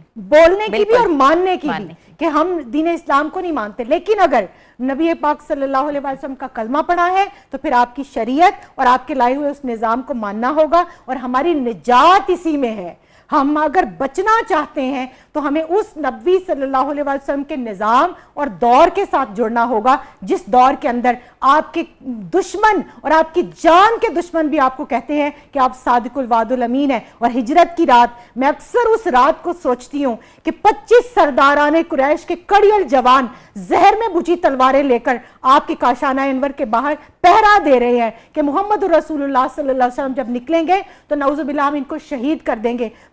بھی اور ماننے کی بھی, کہ ہم دین اسلام کو نہیں مانتے. لیکن اگر نبی پاک صلی اللہ علیہ وسلم کا کلمہ پڑھا ہے تو پھر آپ کی شریعت اور آپ کے لائے ہوئے اس نظام کو ماننا ہوگا, اور ہماری نجات اسی میں ہے. ہم اگر بچنا چاہتے ہیں تو ہمیں اس نبی صلی اللہ علیہ وسلم کے نظام اور دور کے ساتھ جڑنا ہوگا, جس دور کے اندر آپ کے دشمن اور آپ کی جان کے دشمن بھی آپ کو کہتے ہیں کہ آپ صادق الوعد الامین ہیں. اور ہجرت کی رات, میں اکثر اس رات کو سوچتی ہوں کہ 25 سرداران قریش کے کڑیل جوان زہر میں بجھی تلواریں لے کر آپ کے کاشانہ انور کے باہر پہرا دے رہے ہیں کہ محمد رسول اللہ صلی اللہ علیہ وسلم جب نکلیں گے تو نعوذ باللہ ہم ان کو شہید کر دیں گے.